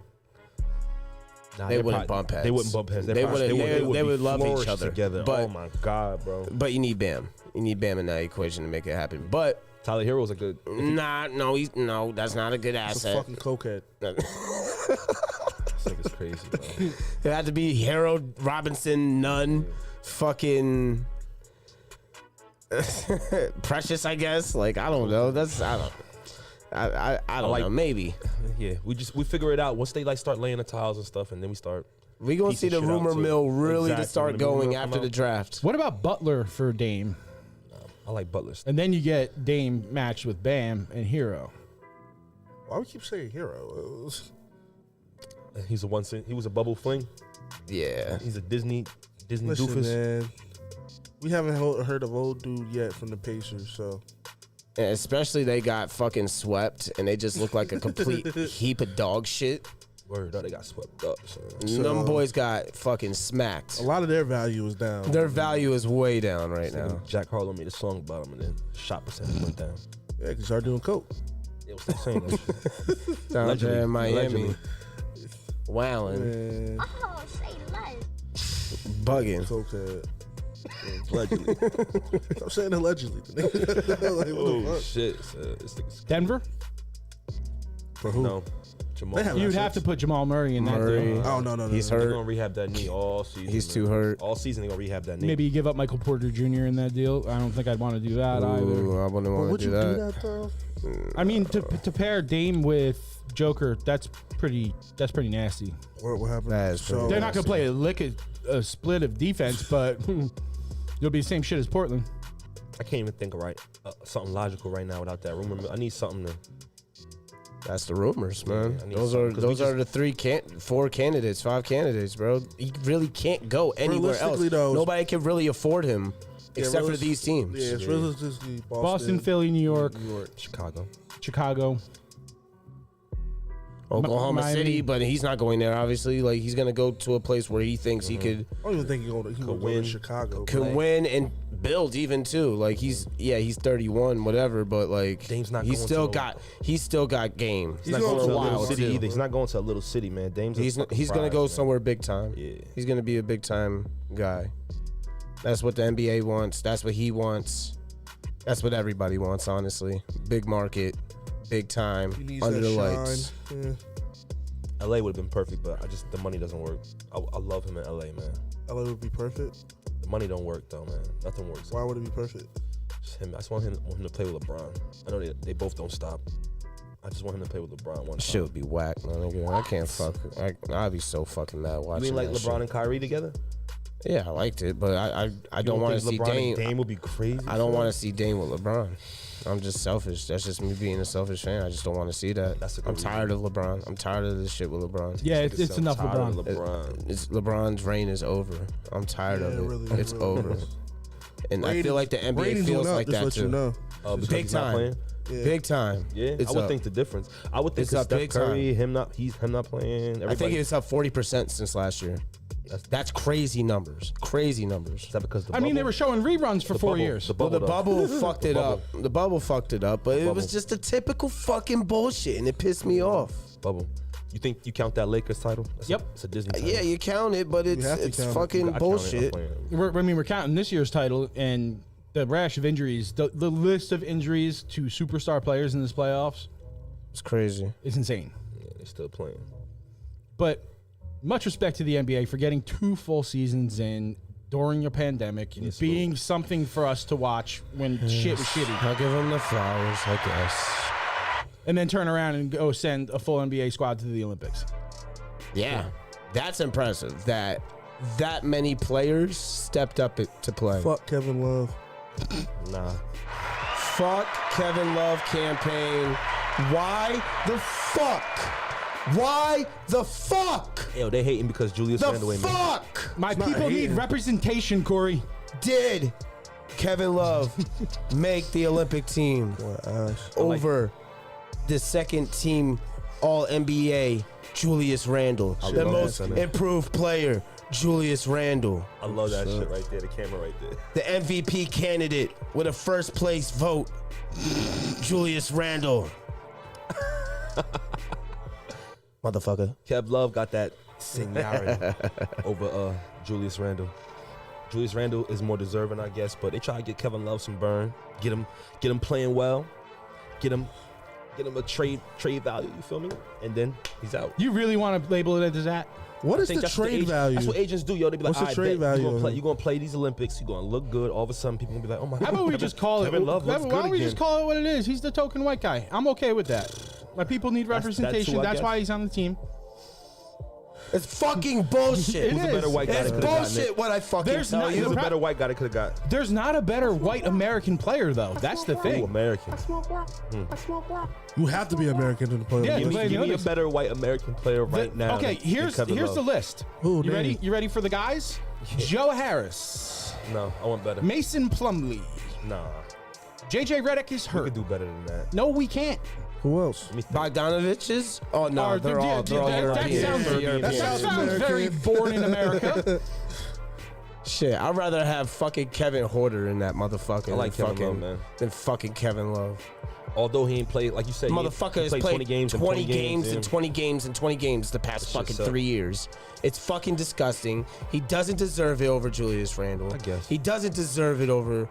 Nah, They they're wouldn't probably- bump heads. They wouldn't bump heads. They They're would- probably- they be would love each flourished other. together. But- Oh my god, bro. But you need Bam. You need Bam in that equation to make it happen. But Tyler Hero's a good. no, that's not a good It's a asset. fucking cokehead. This nigga's crazy, bro. It had to be Harold Robinson, Nunn, fucking Precious, I guess. Like I don't know. I don't like- know. Maybe Yeah, we figure it out once they like start laying the tiles and stuff, and then we start. we gonna see piecing the shit out, rumor too. mill really Exactly. to start When the rumor going mill come after the out. draft. What about Butler for Dame? I like Butler. And then you get Dame matched with Bam and Hero. Why we keep saying hero? He's a he was a bubble fling. Yeah. He's a Disney Listen, doofus. man. We haven't heard of old dude yet from the Pacers, so And especially they got fucking swept and they just look like a complete heap of dog shit. Word, they got swept up. So. Them boys got fucking smacked. a lot of their value is down. Their value is way down right now. Jack Harlow made a song about him, and then shot percentage went down. Yeah, because y'all doing coke. It was insane. Down there in Miami. Allegedly. Wowing. Man, Oh, say less. Bugging. so sad. Allegedly. I'm saying allegedly. Like, what the Oh fuck? shit! Denver? For who? No, Jamal. They have You'd assets. have to put Jamal Murray in that Murray. deal. Oh, no. He's They're hurt. gonna rehab that knee all season. He's man. too hurt. All season they're gonna rehab that knee. Maybe you give up Michael Porter Jr. in that deal. I don't think I'd want to do that either. Ooh, I wouldn't But want would to you do do that. that, though? I mean, to pair Dame with Joker, that's pretty nasty. What happened? That is pretty They're not gonna play a split of defense, but you'll be the same shit as Portland. I can't even think of something logical right now without that rumor. I need something to. That's the rumors, man. I need Those something, are 'cause those we are the five candidates, bro. He really can't go anywhere else. Realistically, though, Nobody can really afford him except for realis- these teams. Yeah, it's realistically Boston, Philly, New York, Chicago. Chicago. Oklahoma Miami. City, but he's not going there. Obviously, like he's gonna go to a place where he thinks he could I don't even think he would go win. to Chicago. could win and build even too. Like he's 31, whatever, but like Dame's not he's going still to got he's still got game. He's not going going to to a a little wild city too. either. He's not going to a little city, man. Dame's He's gonna go somewhere big time. Yeah. He's gonna be a big time guy. That's what the NBA wants. That's what he wants. That's what everybody wants, honestly. Big market, big time, He needs under that the shine. lights. Yeah. LA would have been perfect, but the money doesn't work. I love him in LA, man. LA would be perfect. The money don't work though, man. Nothing works. Why would it be perfect? Just him. I just want him to play with LeBron. I know they both don't stop. I just want him to play with LeBron one time. Shit would be whack, my nigga. I can't fuck. I'd be so fucking mad You watching. mean like that LeBron shit. and Kyrie together? Yeah, I liked it, but I don't want to see Dame. Dame would be crazy. I don't want to see Dame with LeBron. I'm just selfish. That's just me being a selfish fan. I just don't want to see that. That's a good I'm tired of LeBron. I'm tired of this shit with LeBron. Yeah, it's enough LeBron. It's LeBron's reign is over. I'm tired Yeah, of it. really, It's really over. is. And I feel like the NBA Ratings feels went up, like just that let too. you know. Because Big he's not time. playing. Yeah. Big time. Yeah, It's I would up. think the difference. I would think It's that up Steph big Curry, him not playing. I think it's up 40% since last year. That's crazy numbers. Crazy numbers. Is that because I mean, they were showing reruns for 4 years. The Well, bubble, the though. bubble fucked it up. The bubble fucked it up, but it was bubble. just a typical fucking bullshit, and it pissed me off. Bubble. You think you count that Lakers title? Yep. It's a Disney title. Yeah, you count it, but it's have to it's count it. fucking I count it. I'm bullshit. playing. We're counting this year's title and the rash of injuries. The list of injuries to superstar players in this playoffs It's crazy. is insane. Yeah, they're still playing. But much respect to the NBA for getting 2 full seasons in during a pandemic and Yes, being something for us to watch when shit was shitty. I'll give them the flowers, I guess. And then turn around and go send a full NBA squad to the Olympics. Yeah, that's impressive. That many players stepped up to play. Fuck Kevin Love. Nah. Fuck Kevin Love campaign. Why the fuck? Why the fuck? Yo, they hating because Julius The Randle ain't made it. fuck My not people need hating. representation, Corey. did Kevin Love make the Olympic team What ass. over the second team All NBA Julius Randle, I the love most that. improved player Julius Randle, I love that shit right there. The camera right there. the MVP candidate with a first place vote Julius Randle. Motherfucker. Kev Love got that seniority over Julius Randle. Julius Randle is more deserving, I guess, but they try to get Kevin Love some burn, get him playing well, get him a trade value. You feel me? And then he's out. You really want to label it as that? What I is think the that's what trade agent- value? That's what agents do, yo. They be like, What's the "All right, trade bet. value You're gonna play these Olympics. You're gonna look good. All of a sudden, people gonna be like, oh my How god. about we just call it? Kevin Love looks why good don't we again. just call it what it is? He's the token white guy. I'm okay with that. My people need That's representation. who I That's guess. why he's on the team. It's fucking bullshit. It Who's a is. better white guy It's that could have gotten bullshit it? what I fucking There's tell not- you. Who's a better white guy that could have got? There's not a better white American player though. That's the Ooh, thing. American. You have to be American to play. Yeah, Yeah, Give play me, in the give me a Olympics. better white American player right now. Okay, than here's Kevin the Love. list. Who, You ready? name? You ready for the guys? Joe Harris, No, I want better. Mason Plumlee, Nah, JJ Redick is we hurt. could do better than that. No, we can't. Who else? Let me think. Bogdanovich's? Oh no, Or they're the- all that European. sounds- They're European. that That sounds sounds very American. born in America. Shit, I'd rather have fucking Kevin Horter in that motherfucker I like than Kevin fucking Love, man. than fucking Kevin Love. Although he ain't played, like you said, Motherfucker he has played played 20 games, 20 and games and 20 games and 20 games the past That shit fucking suck. 3 years. It's fucking disgusting. He doesn't deserve it over Julius Randle. I guess. He doesn't deserve it over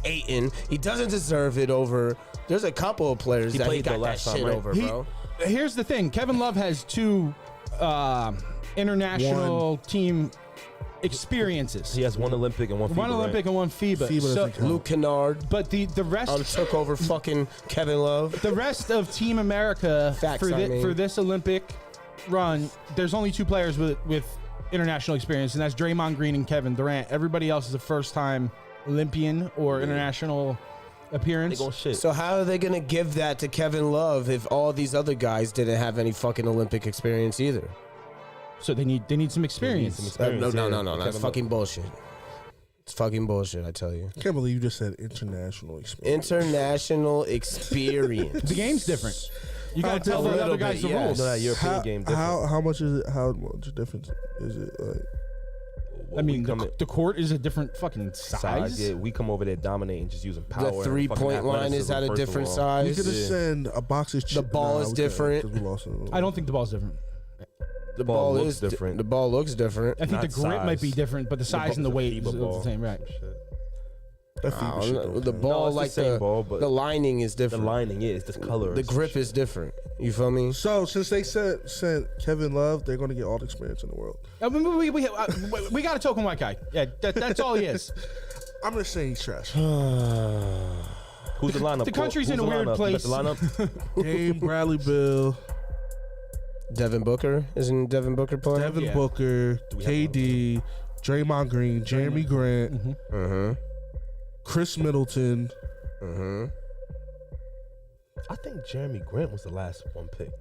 Ayton. He doesn't deserve it over. There's a couple of players He that he played the got that last time, shit right? over, He- bro. Here's the thing: Kevin Love has 2 international team experiences. He has 1 Olympic and 1 FIBA, One Olympic right? and 1 FIBA. FIBA So- doesn't count. Luke Kennard but the rest took over fucking Kevin Love. the rest of Team America Facts, for, I mean. for this Olympic run, there's only 2 players with international experience, and that's Draymond Green and Kevin Durant. Everybody else is a first-time Olympian or international They appearance. gon' shit. So how are they gonna give that to Kevin Love if all these other guys didn't have any fucking Olympic experience either? So they need some experience. some experience. No. Yeah, That's Kevin fucking bullshit. It's fucking bullshit, I tell you. I can't believe you just said international experience. International experience. The game's different. You got Oh, to tell a the little other guys bit, the yes. rules. No, that European How, game different. how much is it? How much difference is it? Like, I mean, we come the court is a different fucking size. Yeah, we come over there dominating, just using power. The and 3-point fucking line is athleticism, at a first of different all. size. you could just send a box of The ball is different. We lost it. I don't think the ball's different. The ball ball looks is different. The ball looks different. I think Not the grip might be size. different, but the size and the weight is FIBA the ball. same, right? Shit. That I FIBA don't shit know. don't The count. ball, it's the like same ball, but the lining is The different. lining, yeah, it's the color. The grip is different. You feel me? So since they sent Kevin Love, they're going to get all the experience in the world. I mean, we got a token white guy. Yeah, that's all he is. I'm just saying he's trash. Who's the lineup? The country's Who's in a the weird lineup? place. You got the lineup? Game Bradley Bill, Devin Booker isn't Devin Booker playing? Devin Yeah. Booker, we have KD, Draymond Green, Jeremy Grant, Chris Middleton. I think Jeremy Grant was the last one picked.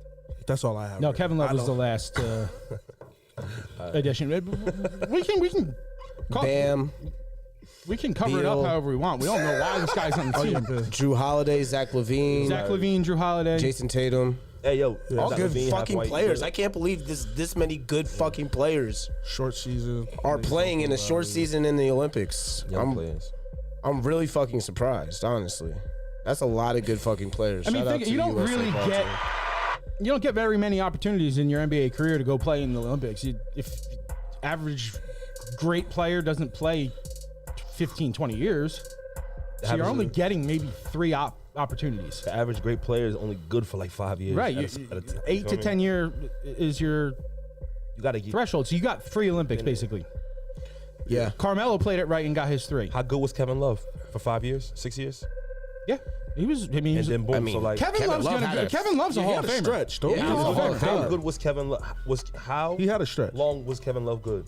That's all I have. No, right Kevin now. Love I was the don't- last addition. We can Bam, we can cover it up Beal. however we want. We don't know why this guy's on the team. Drew Holiday, Zach LaVine, Zach Levine, Drew Holiday. Jason Tatum. Hey, yo. All Zach good LaVine, fucking half-white, players. good. I can't believe this many good fucking players Short season. are Niggas playing in a talking short about it. season in the Olympics. Young players. I'm really fucking surprised, honestly. That's a lot of good fucking players. I mean, Shout out think, to you the don't USA really ball get team. you don't get very many opportunities in your NBA career to go play in the Olympics. If average great player doesn't play 15, 20 years, so you're only getting maybe 3 opportunities. The average great player is only good for like 5 years. Right, at a time, 8 to 10 year is your You gotta get. threshold. So you got 3 Olympics basically. Yeah. Carmelo played it right and got his 3. How good was Kevin Love for 5 years, 6 years? Yeah, he was. I mean, And then boom. I mean, so like, Kevin Love's Love gonna had go. a- Kevin Love's a He Hall had of a Famer. stretch, though. Yeah, He he was was a a Hall Hall of of how Famer. good was Kevin Love? How He had a stretch. long was Kevin Love good?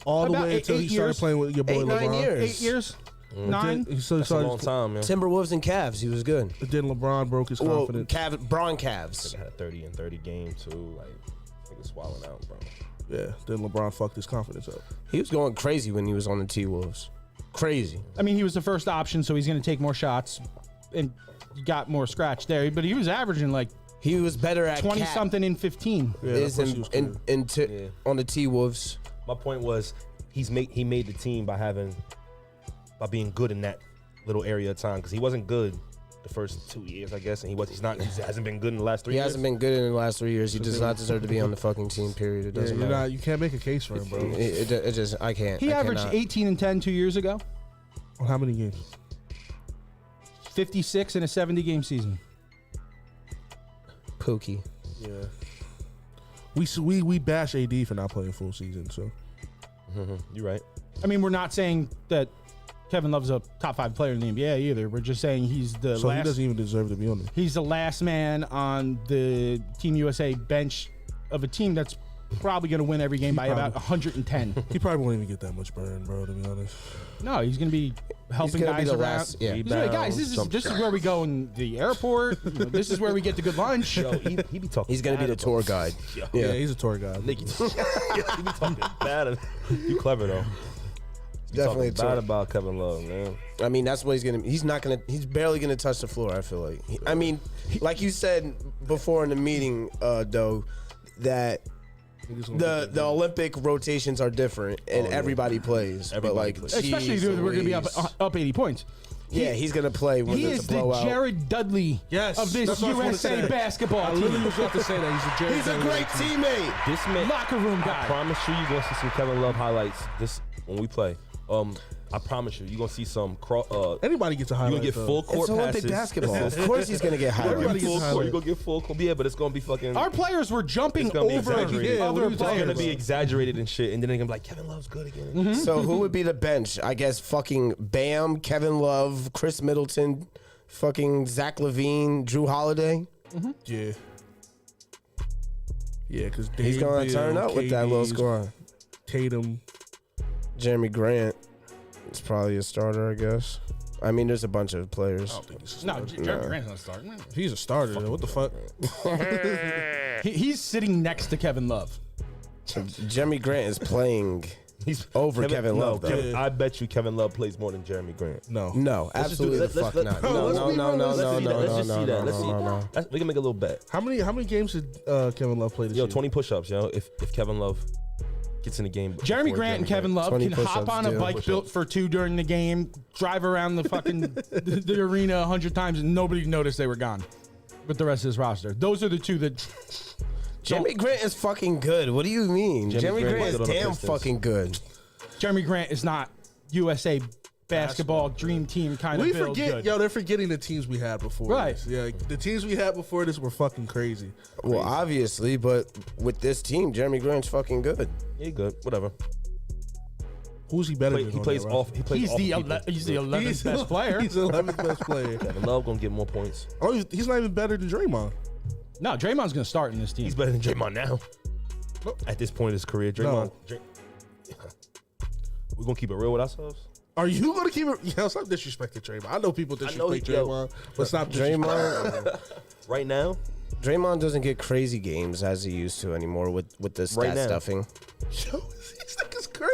All the About way until 8 he started years. playing with your boy 8-9 LeBron. years. 8 years, Mm. 9. Then, so he That's a long started, time, man. Timberwolves and Cavs, he was good. then LeBron broke his Well, confidence. Braun Cavs. Nigga had a 30 and 30 game too. Like, nigga swallowing out, bro. Yeah, then LeBron fucked his confidence up. He was going crazy when he was on the T-Wolves. Crazy. I mean, he was the first option, so he's going to take more shots and got more scratch there. But he was averaging like He was better at 20 cat something in 15. Yeah, is of course he was good. on the T-Wolves. My point was, he made the team by by being good in that little area of time because he wasn't good the first 2 years, I guess, and he hasn't been good in the last 3 He years. hasn't been good in the last 3 years. He does not deserve to be on the fucking team, period. It Yeah, doesn't you're matter. not, you can't make a case for him, bro. It just, I can't. He I averaged cannot. 18 and 10 2 years ago, On how many games? 56 in a 70 game season. Pookie. Yeah. We bash AD for not playing full season, so You're right. I mean, we're not saying that Kevin Love's a top 5 player in the NBA either. We're just saying he's the he last. doesn't even deserve to be on there. He's the last man on the Team USA bench of a team that's probably going to win every game by about 110. He probably won't even get that much burn, bro. To be honest, No, he's going to be helping gonna be guys the around. last- yeah. He's like, guys, Rebounds, this is where we go in the airport. You know, this is where we get the good lunch. Yo, he be talking. He's gonna be bad the tour about- guide. yeah, Yeah. he's a tour guide. Nick, he be talking bad. You clever though. You Definitely a talking bad tour. about Kevin Love, man. I mean, that's what he's gonna. He's not gonna. He's barely gonna touch the floor. I feel like. I mean, like you said before in the meeting, though, that Niggas gonna get the Olympic rotations are different and everybody plays. Everybody but like, plays. Especially geez if we're going to be Louise. up 80 points. Yeah, he's gonna play when He it's is a the blowout. Jared Dudley Yes, of this that's what I was gonna USA say. basketball I team. literally was about to say that. He's a great teammate. This man, Locker room I guy. promise you, you're gonna see some Kevin Love highlights this when we play. I promise you're gonna see some. Anybody gets a You're highlight. gonna get though. full court It's Olympic passes. basketball. Of course, he's gonna get Everybody highlights. gets Full court. highlights. You're gonna get full court. Yeah, but it's gonna be fucking. Our players were jumping It's gonna be over exaggerated. Yeah, what are other you talking It's gonna players. be exaggerated and shit, and then they're gonna be like, Kevin Love's good again. So who would be the bench? I guess fucking Bam, Kevin Love, Chris Middleton, fucking Zach LaVine, Drew Holiday. Yeah. Yeah, because He's gonna turn up with that little squad. Tatum. Jeremy Grant is probably a starter, I guess. I mean, there's a bunch of players. I don't think he's a No, starter. Jeremy Grant's not starting. If he's a starter, then what the fuck? He's sitting next to Kevin Love. Jeremy Grant is playing He's over Kevin Love, though. Kevin- I bet you Kevin Love plays more than Jeremy Grant. No. No, Let's just do absolutely it. the fuck not. No, let's no, be no, no, realistic. no, no, Let's no, just see no, that. no, Let's see. no, no. We can make a little bet. How many games did Kevin Love play this Yo, year? 20 push-ups, yo. If Kevin Love gets in the game. Jeremy before Grant and Kevin Love 20 can hop push-ups, on a dude. bike built for two during the game, drive around the fucking the arena 100 times, and nobody noticed they were gone with the rest of his roster. Those are the two that. Jeremy Grant is fucking good. What do you mean? Jeremy Jeremy Grant Grant was is good on the damn Pistons. fucking good. Jeremy Grant is not USA basketball dream team kind We of build forget, good. yo, they're forgetting the teams we had before. Right. This. Yeah, the teams we had before this were fucking crazy. Well, obviously, but with this team, Jeremy Grant's fucking good. Yeah, good. Whatever. Who's he better than? He on plays that off. He plays He's off the people. he's the 11th best player. He's the 11th best player. Kevin Love gonna get more points. Oh, he's not even better than Draymond. No, Draymond's gonna start in this team. He's better than Draymond now. Nope. At this point in his career, Draymond. We're gonna keep it real with ourselves. Are you gonna keep it? Yo, stop disrespecting Draymond. I know people disrespect yo. Draymond, but stop disrespecting. Draymond, Right now, Draymond doesn't get crazy games as he used to anymore with the stat Right now. stuffing. Yo, these niggas crazy.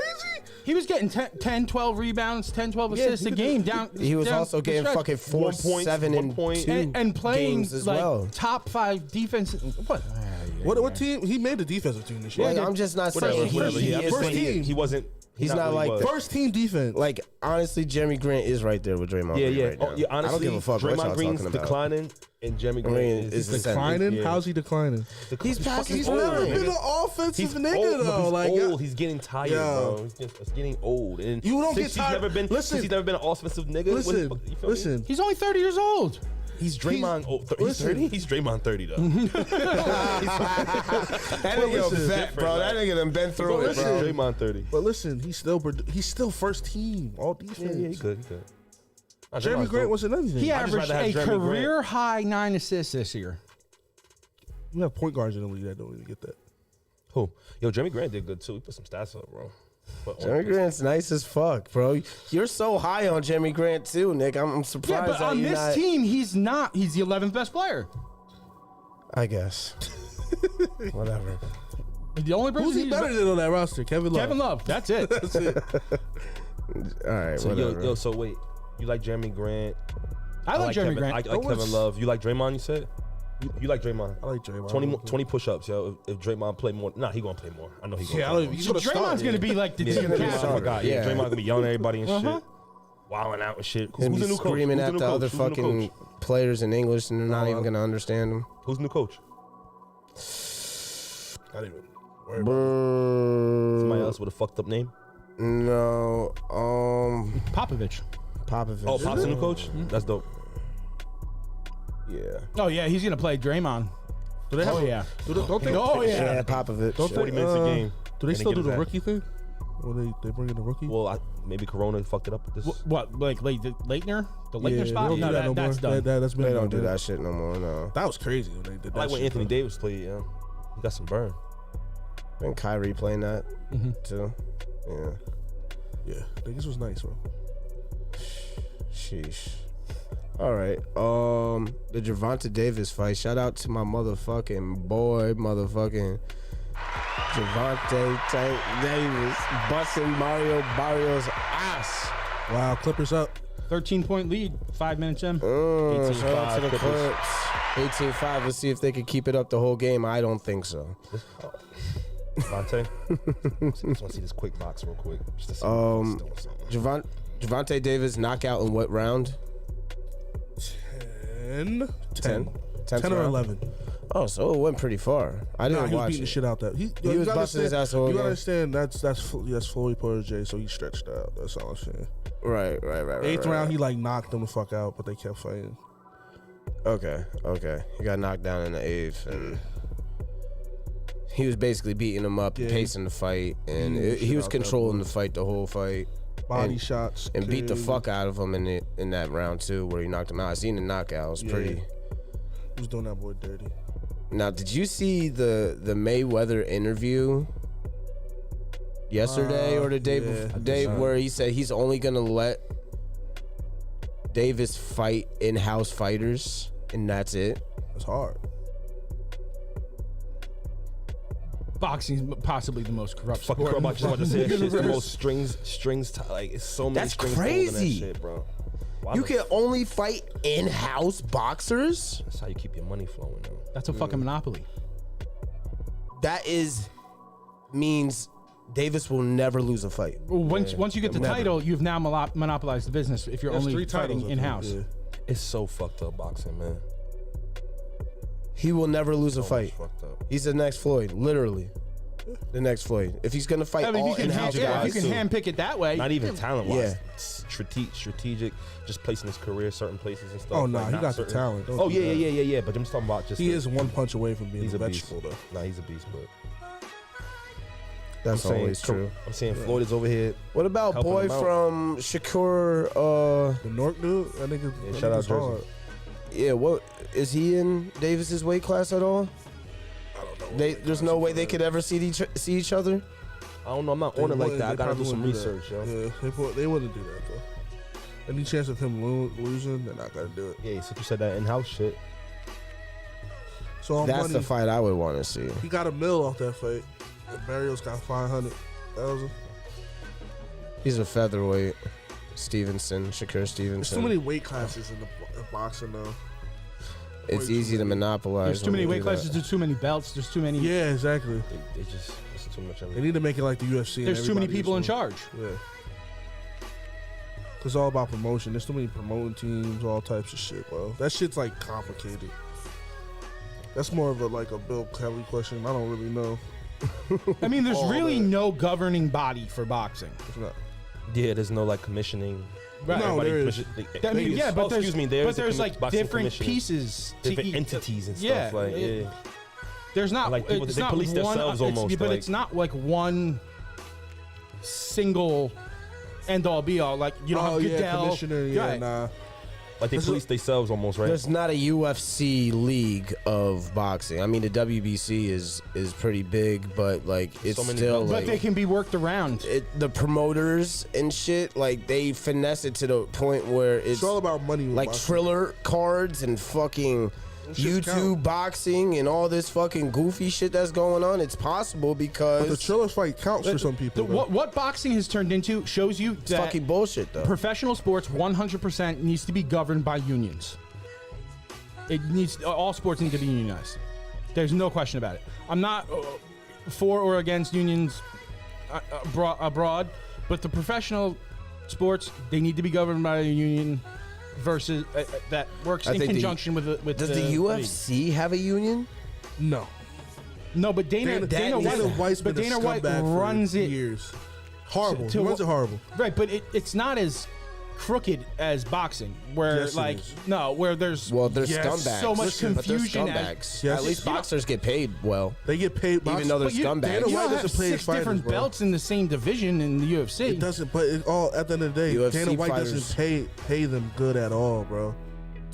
He was getting 10, 12 rebounds, 10, 12 assists a game down. He was down also the getting stretch. fucking 4, 1 point, 7, 1 and point. 2 and playing games as like well. top 5 defense. What? What team? He made the defensive team this year. Like, I'm just not saying whatever. he Yeah, I'm is just first what saying he team. is. he wasn't. He's not not really like was. that. First team defense. Like, honestly, Jeremy Grant is right there with Draymond. Yeah, Green yeah. Right now. Oh, yeah. Honestly, I don't give a fuck what Draymond y'all Green's talking about. declining, and Jeremy Grant Green is is just declining. Yeah. How's he declining? He's past his old. Never prime. been an offensive He's nigga old, but though. he's Like old. He's getting tired, Yo. bro. It's getting old. And You don't since get tired- He's never been, Listen. since he's never been an offensive nigga. listen, you feel me? listen. He's only 30 years old. He's Draymond. He's listen. 30. He's Draymond 30 though. That nigga listen, a vet, bro. That nigga done been through it, listen. bro. Draymond 30. But listen, he's still first team all defense. Yeah, he good. He good. Nah, Jeremy Draymond's Grant dope. wasn't anything. He I'd just averaged rather have a Jeremy Grant. career high 9 assists this year. You have point guards in the league that don't even get that. Who? Yo, Jeremy Grant did good too. He put some stats up, bro. But Jeremy Grant's nice as fuck, bro. You're so high on Jeremy Grant too, Nick. I'm Yeah, surprised but that on you're this not. team, he's not. He's the 11th best player. I guess. Whatever. The only person Who's he better than on that roster? Kevin Love. Kevin Love. That's it. That's it. All right, So whatever. yo, so wait, you like Jeremy Grant? I like Jeremy Kevin, Grant. I like Kevin Love. You like Draymond? You said. You like Draymond? I like Draymond. 20 push-ups, yo. If Draymond play more, he gonna play more. I know he gonna. Yeah, I play don't, more. he's gonna start. Draymond's going to be like the Yeah, team gonna be Draymond, I captain. forgot. Yeah, Yeah. Draymond gonna be yelling at everybody and Uh-huh. shit, wilding out and shit. He's Who's gonna the be new coach? screaming Who's at new the coach? other Who's the new fucking coach? players in English, and they're not even gonna understand them. Who's the new coach? Not even worry about Somebody else with a fucked up name. No, Popovich. Popovich. Oh, Pop's the new coach. That's dope. Yeah. Oh, yeah, he's going to play Draymond. Do they have? Oh, a- yeah. Don't they? Oh, yeah. Yeah, Popovich. Don't they, 40 minutes a game. Do they and they still get do his the ass. rookie thing? When they bring in the rookie? Well, maybe Corona fucked it up with this. What, like Leitner? The Leitner yeah, spot? They don't No, do that no that's more. done. That's been They don't done, do man. that shit no more. No. That was crazy when they did that. I like when shit, Anthony bro. Davis played. Yeah, he got some burn. And Kyrie playing that too. Yeah. Yeah, niggas was nice, bro. Sheesh. All right. The Gervonta Davis fight. Shout out to my motherfucking boy, motherfucking Gervonta Tank Davis busting Mario Barrios' ass. Wow, Clippers up. 13-point lead, 5 minutes in. Shout out to the 18-5 Clips. 18-5. Let's see if they can keep it up the whole game. I don't think so. Monte, just want to see this quick box real quick. Just to see if he's still something. Gervonta Davis knockout in what round? 10 10th or round? 11. Oh, so it went pretty far. I Nah, didn't he was watch beating the it. shit out that. He was busting his ass all You game. gotta understand that's Floyd Protege, so he stretched out. That's all I'm saying. Right. Eighth round, he like knocked him the fuck out, but they kept fighting. Okay. He got knocked down in the 8th, and he was basically beating him up, Yeah. pacing the fight, and He he was shit out that controlling boy. the fight the whole fight. Body And- shots And beat the crazy. fuck out of him in that round too, where he knocked him out. I seen the knockout. It was pretty. He was doing that boy dirty. Now, did you see the Mayweather interview yesterday or the day yeah, before? I Day did. where he said he's only gonna let Davis fight in-house fighters, and that's it. It's hard. Boxing's possibly the most corrupt Fucking sport. I'm just about to say that shit's the universe. most strings like it's so many That's strings holding crazy. that shit, bro. Why You the can f- only fight in-house boxers. That's how you keep your money flowing, though. That's a fucking monopoly. That means Davis will never lose a fight. Once you get the Never. title, you've now monopolized the business. If you're There's only 3 fighting titles, I in think, house. yeah. It's so fucked up boxing, man. He will never lose a So fight. much fucked up. He's the next Floyd, literally. The next Floyd. If he's gonna fight I mean, all if you can, in-house if you guys, can handpick it that way. Not even talent wise. Yeah. Strategic, just placing his career certain places and stuff. Oh, nah, like, he not got the certain- talent. Don't Oh do yeah, that. yeah. But I'm just talking about just. He the- is one punch away from being He's a a beast. vegetable, though. Nah, he's a beast, but that's I'm saying, always true. I'm saying Floyd is over here. What about Helping boy him out. from Shakur? The Nork dude, that nigga. Yeah, that shout out nigga's Jersey. hard. Yeah, what is he in Davis's weight class at all? I don't know. There's no way they could ever see each other. I don't know. I'm not on it like that. I gotta do some probably research, yo. wouldn't do that. Yeah, they wouldn't do that, though. Any chance of him losing, they're not gonna do it. Yeah, since you said that in-house shit. So on That's money, the fight I would want to see. he got $1 million off that fight. And Barrios got 500,000. He's a featherweight. Stevenson, Shakur There's Stevenson. too many weight classes in boxing now. It's way easy too to many. monopolize. There's too when many you weight do that. classes. There's too many belts. There's too many. Yeah, exactly. They just it's too much. They need to make it like the UFC. and There's too many everybody people in is- charge. Yeah. It's all about promotion. There's too many promoting teams, all types of shit, bro. That shit's like complicated. That's more of a Bill Kelly question. I don't really know. I mean, there's All really that. no governing body for boxing. It's not. Yeah, there's no like commissioning. Right. No, Everybody there is. commission- I mean, yeah, but there's excuse me, but there's a like boxing different commission, pieces, to different eat- entities and yeah, stuff. Like, it- yeah. There's not Like, people- it's they not police one, themselves it's- almost, but like- it's not like one single end all be all. Like you don't Oh have yeah, Goodell. commissioner. Yeah, Right. nah. Like they There's police themselves almost, right? There's not a UFC league of boxing. I mean, the WBC is pretty big, but like it's So many still belts. But like they can be worked around. the promoters and shit. Like they finesse it to the point where it's It's all about money. with like boxing. Triller cards and fucking Them shits YouTube count. boxing and all this fucking goofy shit that's going on. It's possible But the because Triller fight counts for some people. though. What boxing has turned into shows you it's that fucking bullshit though. professional sports 100% needs to be governed by unions. It needs all sports need to be unionized. There's no question about it. I'm not for or against unions abroad, but the professional sports they need to be governed by a union versus that works I in think conjunction with Does the league. UFC have a union? No. No, but Dana Dana White- White's but been a Dana White scumbag for runs it years. Horrible. to- He runs it horrible. right, but it's not as crooked as boxing, where Yes, it like is. no, where there's Well, there's Yes. scumbags. So much but they're confusion scumbags. Yes. At least You know- boxers get paid well, They get paid. even though they're But you- scumbags. Dana you White don't have doesn't play his 6 fighters, different bro. belts in the same division in the UFC. It doesn't. But it all at the end of the day, UFC Dana White fighters- doesn't pay them good at all, bro.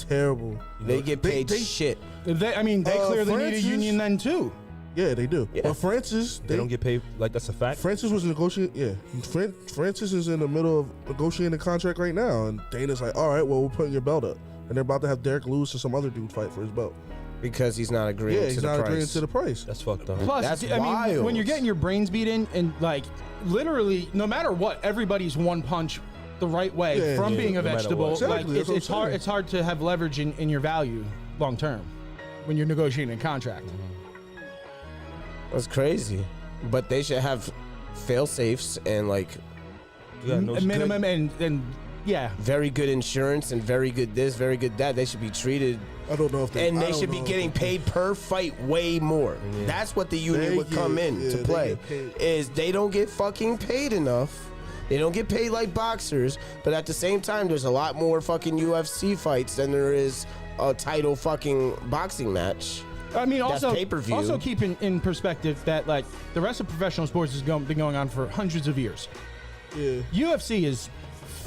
Terrible. They get paid They- shit. I mean, they clearly need a Francis- union then too. Yeah, they do. Yeah. But Francis, they don't get paid. Like that's a fact. Francis was negotiating. Yeah, Francis is in the middle of negotiating a contract right now, and Dana's like, "All right, well, we're putting your belt up," and they're about to have Derek Lewis or some other dude fight for his belt. Because he's not agreeing Yeah, to he's the not price. agreeing to the price. That's fucked up. Plus, That's I mean, wild. when you're getting your brains beat in, and like literally, no matter what, everybody's one punch the right way Yeah, from yeah, being a no matter vegetable. what. Exactly, Like that's what it's I'm hard. saying. It's hard to have leverage in your value long term when you're negotiating a contract. That's crazy. But they should have fail safes and like Yeah, no, minimum, and yeah. Very good insurance and very good this, very good that. They should be treated, I don't know if they. and I they don't should be know if getting paid per fight way more. Yeah. That's what the union They would come get- in yeah, to they play. get paid. Is they don't get fucking paid enough. They don't get paid like boxers, but at the same time, there's a lot more fucking UFC fights than there is a title fucking boxing match. I mean, That's also pay-per-view. also keep in perspective that like the rest of professional sports has been going on for hundreds of years. Yeah. UFC is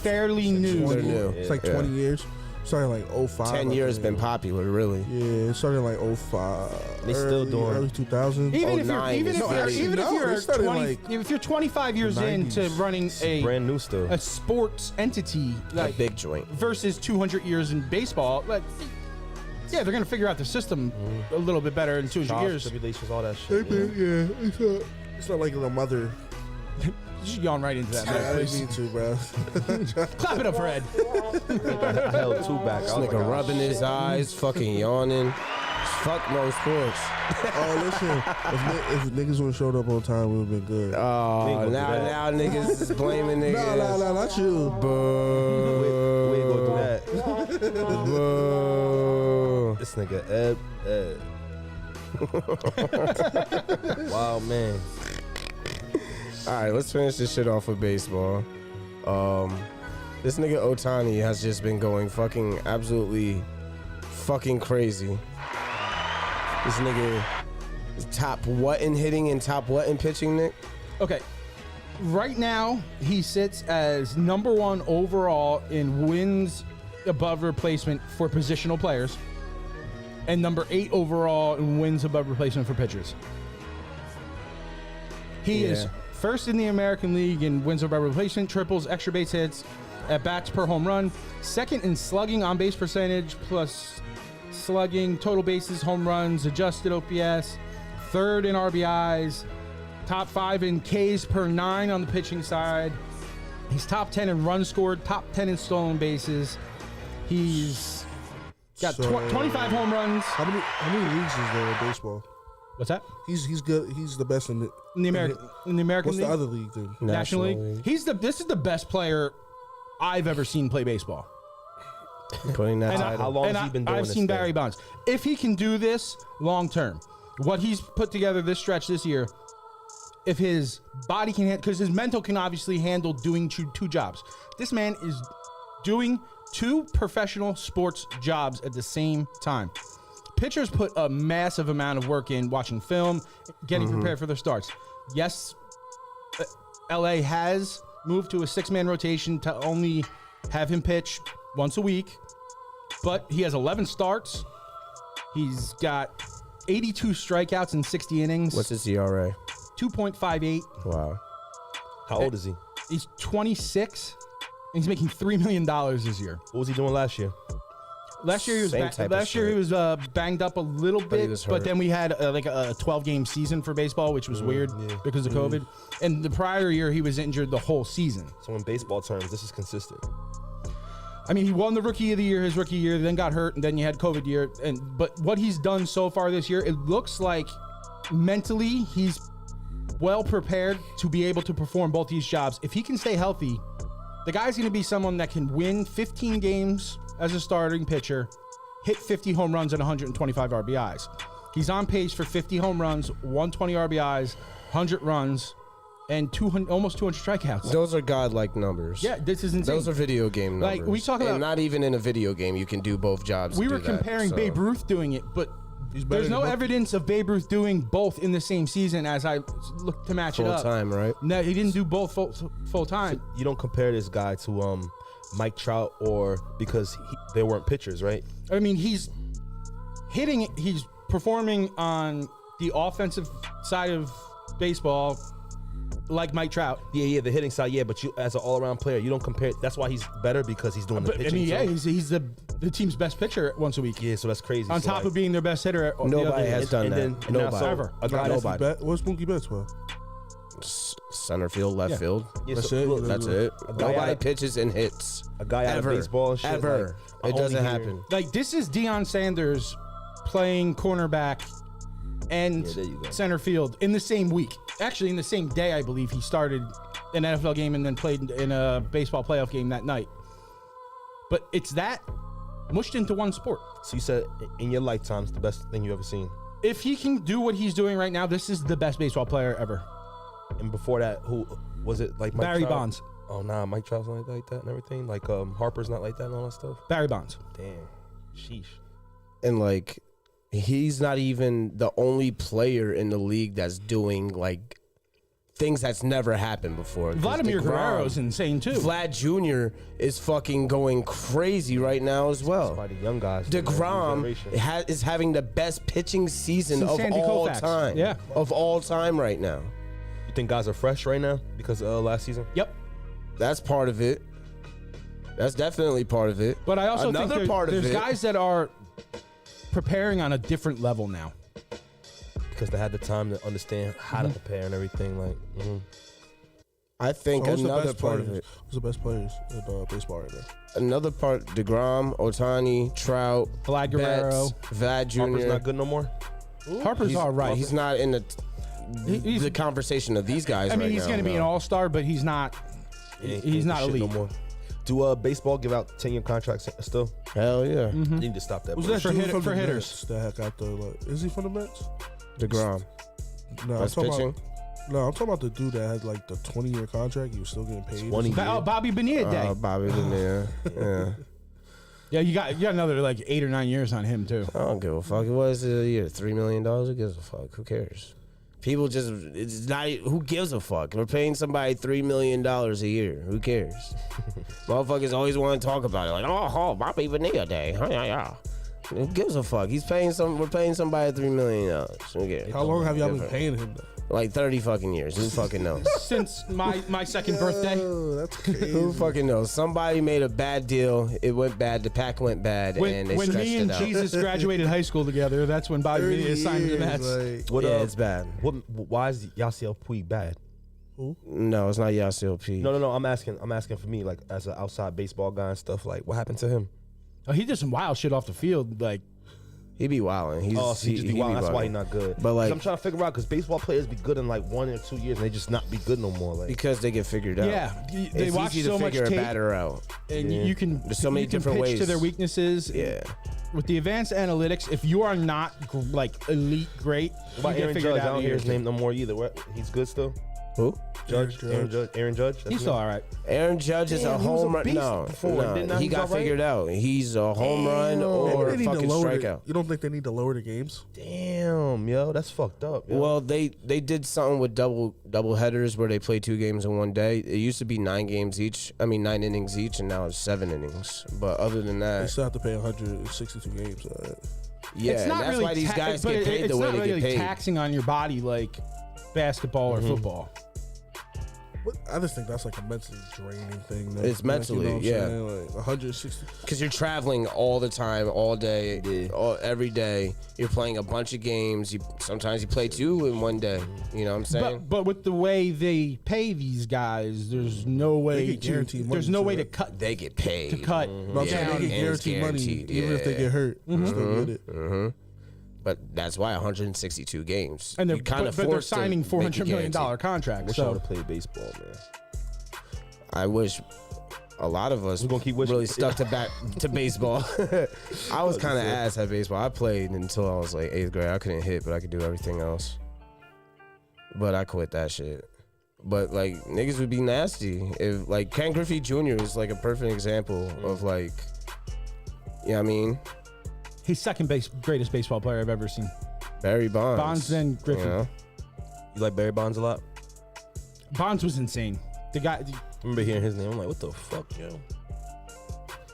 fairly new. They're new. It's like Yeah. 20 years. Started like 05. 10 I years think. been popular, really. Yeah, it started like 05. They still doing- early 2000s. Even if you're 09 even is if you're very- even if No, you're they started 20 like if you're 25 years 90s. into running a brand new still. sports entity A like big joint. versus 200 years in baseball, like yeah, they're gonna figure out the system a little bit better in 200 Trials, years. tribulations, all that They shit. Yeah. been- yeah, it's not like the mother. Just yawn right into that, I man, didn't please. mean to, bro. Clap it up for Ed. I held two back. This I was nigga like, rubbing his eyes, fucking yawning. Fuck no sports. Oh, listen. If niggas would have showed up on time, we would have been good. Oh, We ain't gonna do now niggas is blaming No, niggas. not you. Boo. we ain't gonna do that. Boo. This nigga Ed. Wow, man. All right, let's finish this shit off with baseball. This nigga Otani has just been going fucking absolutely fucking crazy. This nigga is top what in hitting and top what in pitching, Nick? Okay. Right now, he sits as number 1 overall in wins above replacement for positional players and number 8 overall in wins above replacement for pitchers. He is Yeah. first in the American League in wins above replacement, triples, extra base hits, at bats per home run, second in slugging, on base percentage plus slugging, total bases, home runs, adjusted OPS, third in RBIs, top 5 in Ks per 9 on the pitching side. He's top 10 in runs scored, top 10 in stolen bases. He's got So- 25 home runs. How many leagues is there in baseball? What's that? He's good. He's the best in it. In the American What's League? the other league then? National League. This is the best player I've ever seen play baseball. Putting that And title. How long has he been doing I've this seen thing? Barry Bonds. If he can do this long term, what he's put together this stretch this year, if his body can, because his mental can obviously handle doing two jobs. This man is doing 2 professional sports jobs at the same time. Pitchers put a massive amount of work in watching film, getting prepared for their starts. Yes, LA has moved to a 6-man rotation to only have him pitch once a week, but he has 11 starts. He's got 82 strikeouts in 60 innings. What's his ERA? 2.58. Wow. How old is he? He's 26, and he's making $3 million this year. What was he doing last year? Last year he was Same type of last year he shit. was banged up a little he bit, was but hurt. then we had like a 12-game season for baseball, which was weird yeah. because of COVID. And the prior year he was injured the whole season. So in baseball terms, this is consistent. I mean, he won the Rookie of the Year his rookie year, then got hurt, and then you had COVID year. But what he's done so far this year, it looks like mentally he's well prepared to be able to perform both these jobs. If he can stay healthy, the guy's going to be someone that can win 15 games as a starting pitcher, hit 50 home runs and 125 RBIs. He's on pace for 50 home runs, 120 RBIs, 100 runs, and almost 200 strikeouts. Those are godlike numbers. Yeah, this is insane. Those are video game numbers. Like, we talk about- and not even in a video game you can do both jobs. We to were do that, comparing so. Babe Ruth doing it, but He's better there's no than Mookie. evidence of Babe Ruth doing both in the same season as I look to match it full up. time, right? No, he didn't do both full time. You don't compare this guy to Mike Trout or because they weren't pitchers, right? I mean, he's hitting, he's performing on the offensive side of baseball like Mike Trout. Yeah, the hitting side, yeah, but you as an all-around player, you don't compare. That's why he's better because he's doing the But I pitching. mean, yeah, too. he's the team's best pitcher once a week. Yeah, so that's crazy. On So, top like, of being their best hitter. Nobody has done and that. then- and now Nobody. so Ever. a guy that's Nobody. What's Mookie Betts for? Center field, left Yeah. field. yeah, That's so, it? look, That's it. A guy Nobody out of- pitches and hits. a guy out of Ever. baseball and shit. Ever. like, It doesn't only hear- happen. Like, this is Deion Sanders playing cornerback and Yeah, there you go. center field in the same week. Actually, in the same day, I believe he started an NFL game and then played in a baseball playoff game that night. But it's that mushed into one sport. So you said in your lifetime, it's the best thing you ever seen. If he can do what he's doing right now, this is the best baseball player ever. And before that, who was it? Like Mike Barry Trout? Bonds. Oh nah, Mike Trout's not like that and everything. Like Harper's not like that and all that stuff. Barry Bonds. Damn, sheesh. And like, he's not even the only player in the league that's doing like things that's never happened before. 'Cause Vladimir DeGrom- Guerrero's insane too. Vlad Jr. is fucking going crazy right now as well. By the young guys. DeGrom is having the best pitching season Since of Sandy all Koufax. time. Yeah. Of all time right now. You think guys are fresh right now because last season? Yep. That's part of it. That's definitely part of it. But I also Another think part of there's it, guys that are preparing on a different level now. Because they had the time to understand how to prepare and everything. Like, I think So who's the another best part of players? it. Who's the best players in baseball right now? Another part, DeGrom, Ohtani, Trout, Vlad Guerrero. Betts, Vlad Jr. Harper's not good no more. Harper's He's all right. He's not in He's- the conversation of these guys. I mean, right he's now, going to be no. an all-star, but he's not. Ain't He's not shit elite. no more. Do baseball give out 10-year contracts still? Hell yeah, You need to stop that. Who's bullshit. that For dude from for the hitters. Mets that got the? Is he from the Mets? DeGrom. No, That's pitching. I'm talking about the dude that had like the 20-year contract. He was still getting paid. 20. Bobby Bonilla Day. Bobby Bonilla. Yeah. Yeah, you got another like 8 or 9 years on him too. I don't give a fuck. What is it a year? $3 million? Who gives a fuck? Who cares? People just, it's not, who gives a fuck? We're paying somebody $3 million a year. Who cares? Motherfuckers always want to talk about it. Like, oh, Bobby Bonilla Day. Yeah. Who gives a fuck? We're paying somebody $3 million. Who cares? How long have y'all been paying him? Though? Like 30 fucking years. Who fucking knows? Since my second birthday. Oh, that's crazy. Who fucking knows? Somebody made a bad deal. It went bad. The pack went bad, and they When stretched me it and out. Jesus graduated high school together, that's when Bobby Bonilla signed to the Mets. What, Yeah, it's bad. Why is Yasiel Puig bad? No, it's not Yasiel P. No. I'm asking for me, like as an outside baseball guy and stuff. Like, what happened to him? Oh, he did some wild shit off the field. Like, He be wilding. He So he just be wild. That's why he's not good. But, like- 'Cause I'm trying to figure out because baseball players be good in like 1 or 2 years and they just not be good no more. Like, because they get figured out. yeah, they It's watch easy so to much figure a tape, batter out. and Yeah. you can There's so many you can different pitch ways to their weaknesses. Yeah. With the advanced analytics, if you are not like elite great, what you about get Aaron figured Judge? I out don't in hear years. his name no more either. He's good still. Who? Judge. Aaron Judge. That's He's his still name? all right. Aaron Judge is Damn, a he was a home run. beast No, before. Didn't no, he he got was all right? figured out. He's a home run Damn. or They a need to fucking lower strikeout. You don't think they need to lower the games? Damn, yo, that's fucked up. Yo. Well, they did something with double headers where they play 2 games in one day. It used to be 9 innings each, and now it's 7 innings. But other than They that, still have to pay 162 games. yeah, it's and not that's really why these guys but get paid it's the way not they really get paid. taxing on your body like basketball or football. But I just think that's like a mentally draining thing. Though. It's mentally, what I'm yeah. saying? Like 160. Because you're traveling all the time, all day, every day. You're playing a bunch of games. Sometimes you play 2 in one day. You know what I'm saying? But with the way they pay these guys, there's no way get guaranteed money there's no too, way to right? cut. They get paid. To cut. No, I'm saying Yeah, they and get it's guaranteed money guaranteed, even if they yeah. get hurt. They still get it. But that's why 162 games. And they're, you kind of but they're signing $400 million guaranteed. contracts. wish I would So have played baseball, man. I wish a lot of us We're gonna keep wishing. really stuck to baseball. I was kind of ass at baseball. I played until I was like 8th grade. I couldn't hit, but I could do everything else. But I quit that shit. But like niggas would be nasty if like Ken Griffey Jr. is like a perfect example of like, you know what I mean? he's greatest baseball player I've ever seen. Barry Bonds. Bonds then Griffey. You know? You like Barry Bonds a lot? Bonds was insane. The guy. I remember hearing his name. I'm like, what the fuck, yo?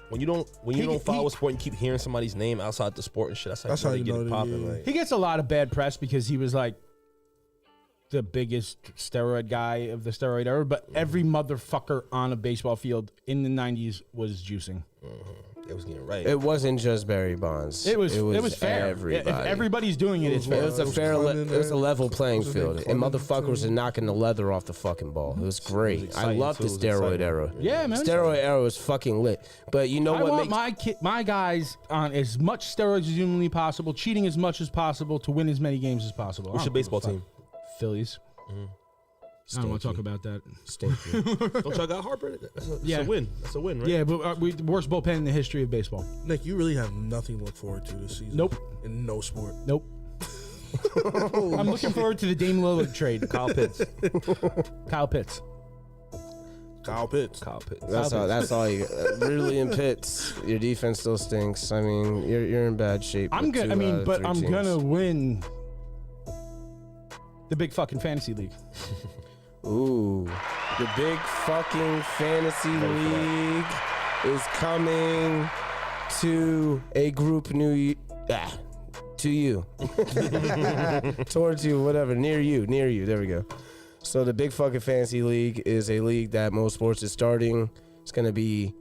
When you don't follow a sport and keep hearing somebody's name outside the sport and shit, that's how you get it popping. yeah. Like, He gets a lot of bad press because he was like the biggest steroid guy of the steroid era, but every motherfucker on a baseball field in the 90s was juicing. they was getting right. It wasn't just Barry Bonds. It was fair. Everybody. If everybody's doing it, it's It fair. was a fair. It was a level playing field, and Clement, motherfuckers are knocking the leather off the fucking ball. It was great. I exciting, love too. the It was steroid exciting. era. Yeah, man. Steroid era was fucking lit. But you know I what want makes my guys on as much steroids as humanly possible, cheating as much as possible to win as many games as possible. What's your baseball team? Phillies. I don't want to talk about that. Stinky. Don't y'all got Harper? That's a Yeah. win. That's a win, right? Yeah, but we worst bullpen in the history of baseball. Nick, you really have nothing to look forward to this season. Nope. In no sport. Nope. I'm looking forward to the Dame Lillard trade. Kyle Pitts. Kyle Pitts. Kyle Pitts. Kyle Pitts. That's all you got. Really in Pitts, your defense still stinks. I mean, you're in bad shape. I'm with gonna. two I mean, out of but 3 I'm teams. gonna win the big fucking fantasy league. Ooh, the big fucking fantasy league is coming to a group to you, towards you, whatever, near you. There we go. So the big fucking fantasy league is a league that Mo Sports is starting. It's gonna be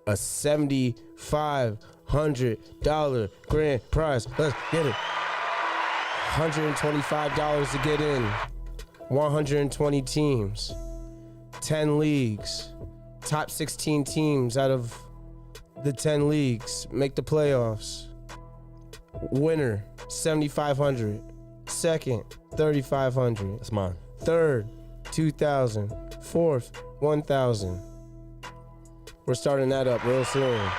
a $7,500 grand prize. Let's get it. $125 to get in. 120 teams, 10 leagues, top 16 teams out of the 10 leagues make the playoffs. Winner, $7,500. Second, $3,500. That's mine. Third, $2,000. Fourth, $1,000. We're starting that up real soon.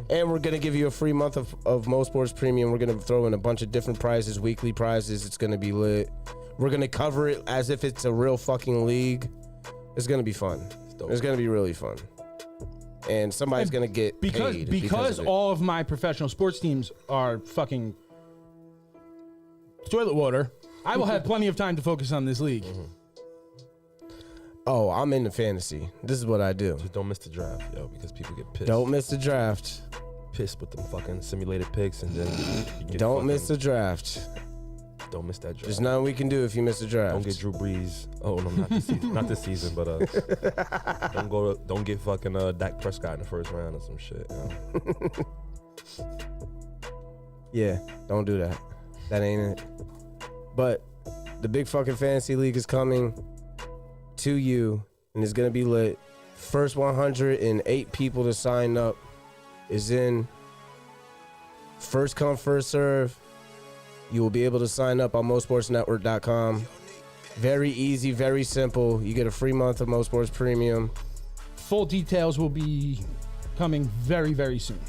And we're gonna give you a free month of Mo Sports Premium. We're gonna throw in a bunch of different prizes, weekly prizes. It's gonna be lit. We're gonna cover it as if it's a real fucking league. It's gonna be fun. It's gonna be really fun. And somebody's gonna get paid because of it. all of my professional sports teams are fucking toilet water. I will have plenty of time to focus on this league. Oh, I'm into fantasy. This is what I do. Just don't miss the draft, yo, because people get pissed. Don't miss the draft. Pissed with them fucking simulated picks, and then you get Don't fucking- miss the draft. Don't miss that draft. There's nothing we can do if you miss the draft. Don't get Drew Brees. Oh no, not this season. Not this season, but don't get fucking Dak Prescott in the first round or some shit. You know? Yeah, don't do that. That ain't it. But the big fucking fantasy league is coming to you, and it's gonna be lit. First 108 people to sign up is in. First come, first serve. You will be able to sign up on mosportsnetwork.com. Very easy, very simple. You get a free month of Mo Sports Premium. Full details will be coming very, very soon.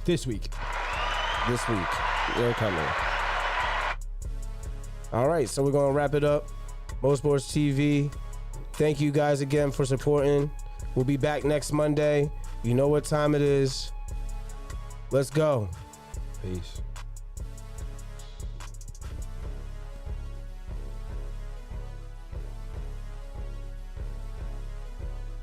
This week. This week. They're coming. All right, so we're going to wrap it up. Mo Sports TV. Thank you guys again for supporting. We'll be back next Monday. You know what time it is. Let's go. Peace.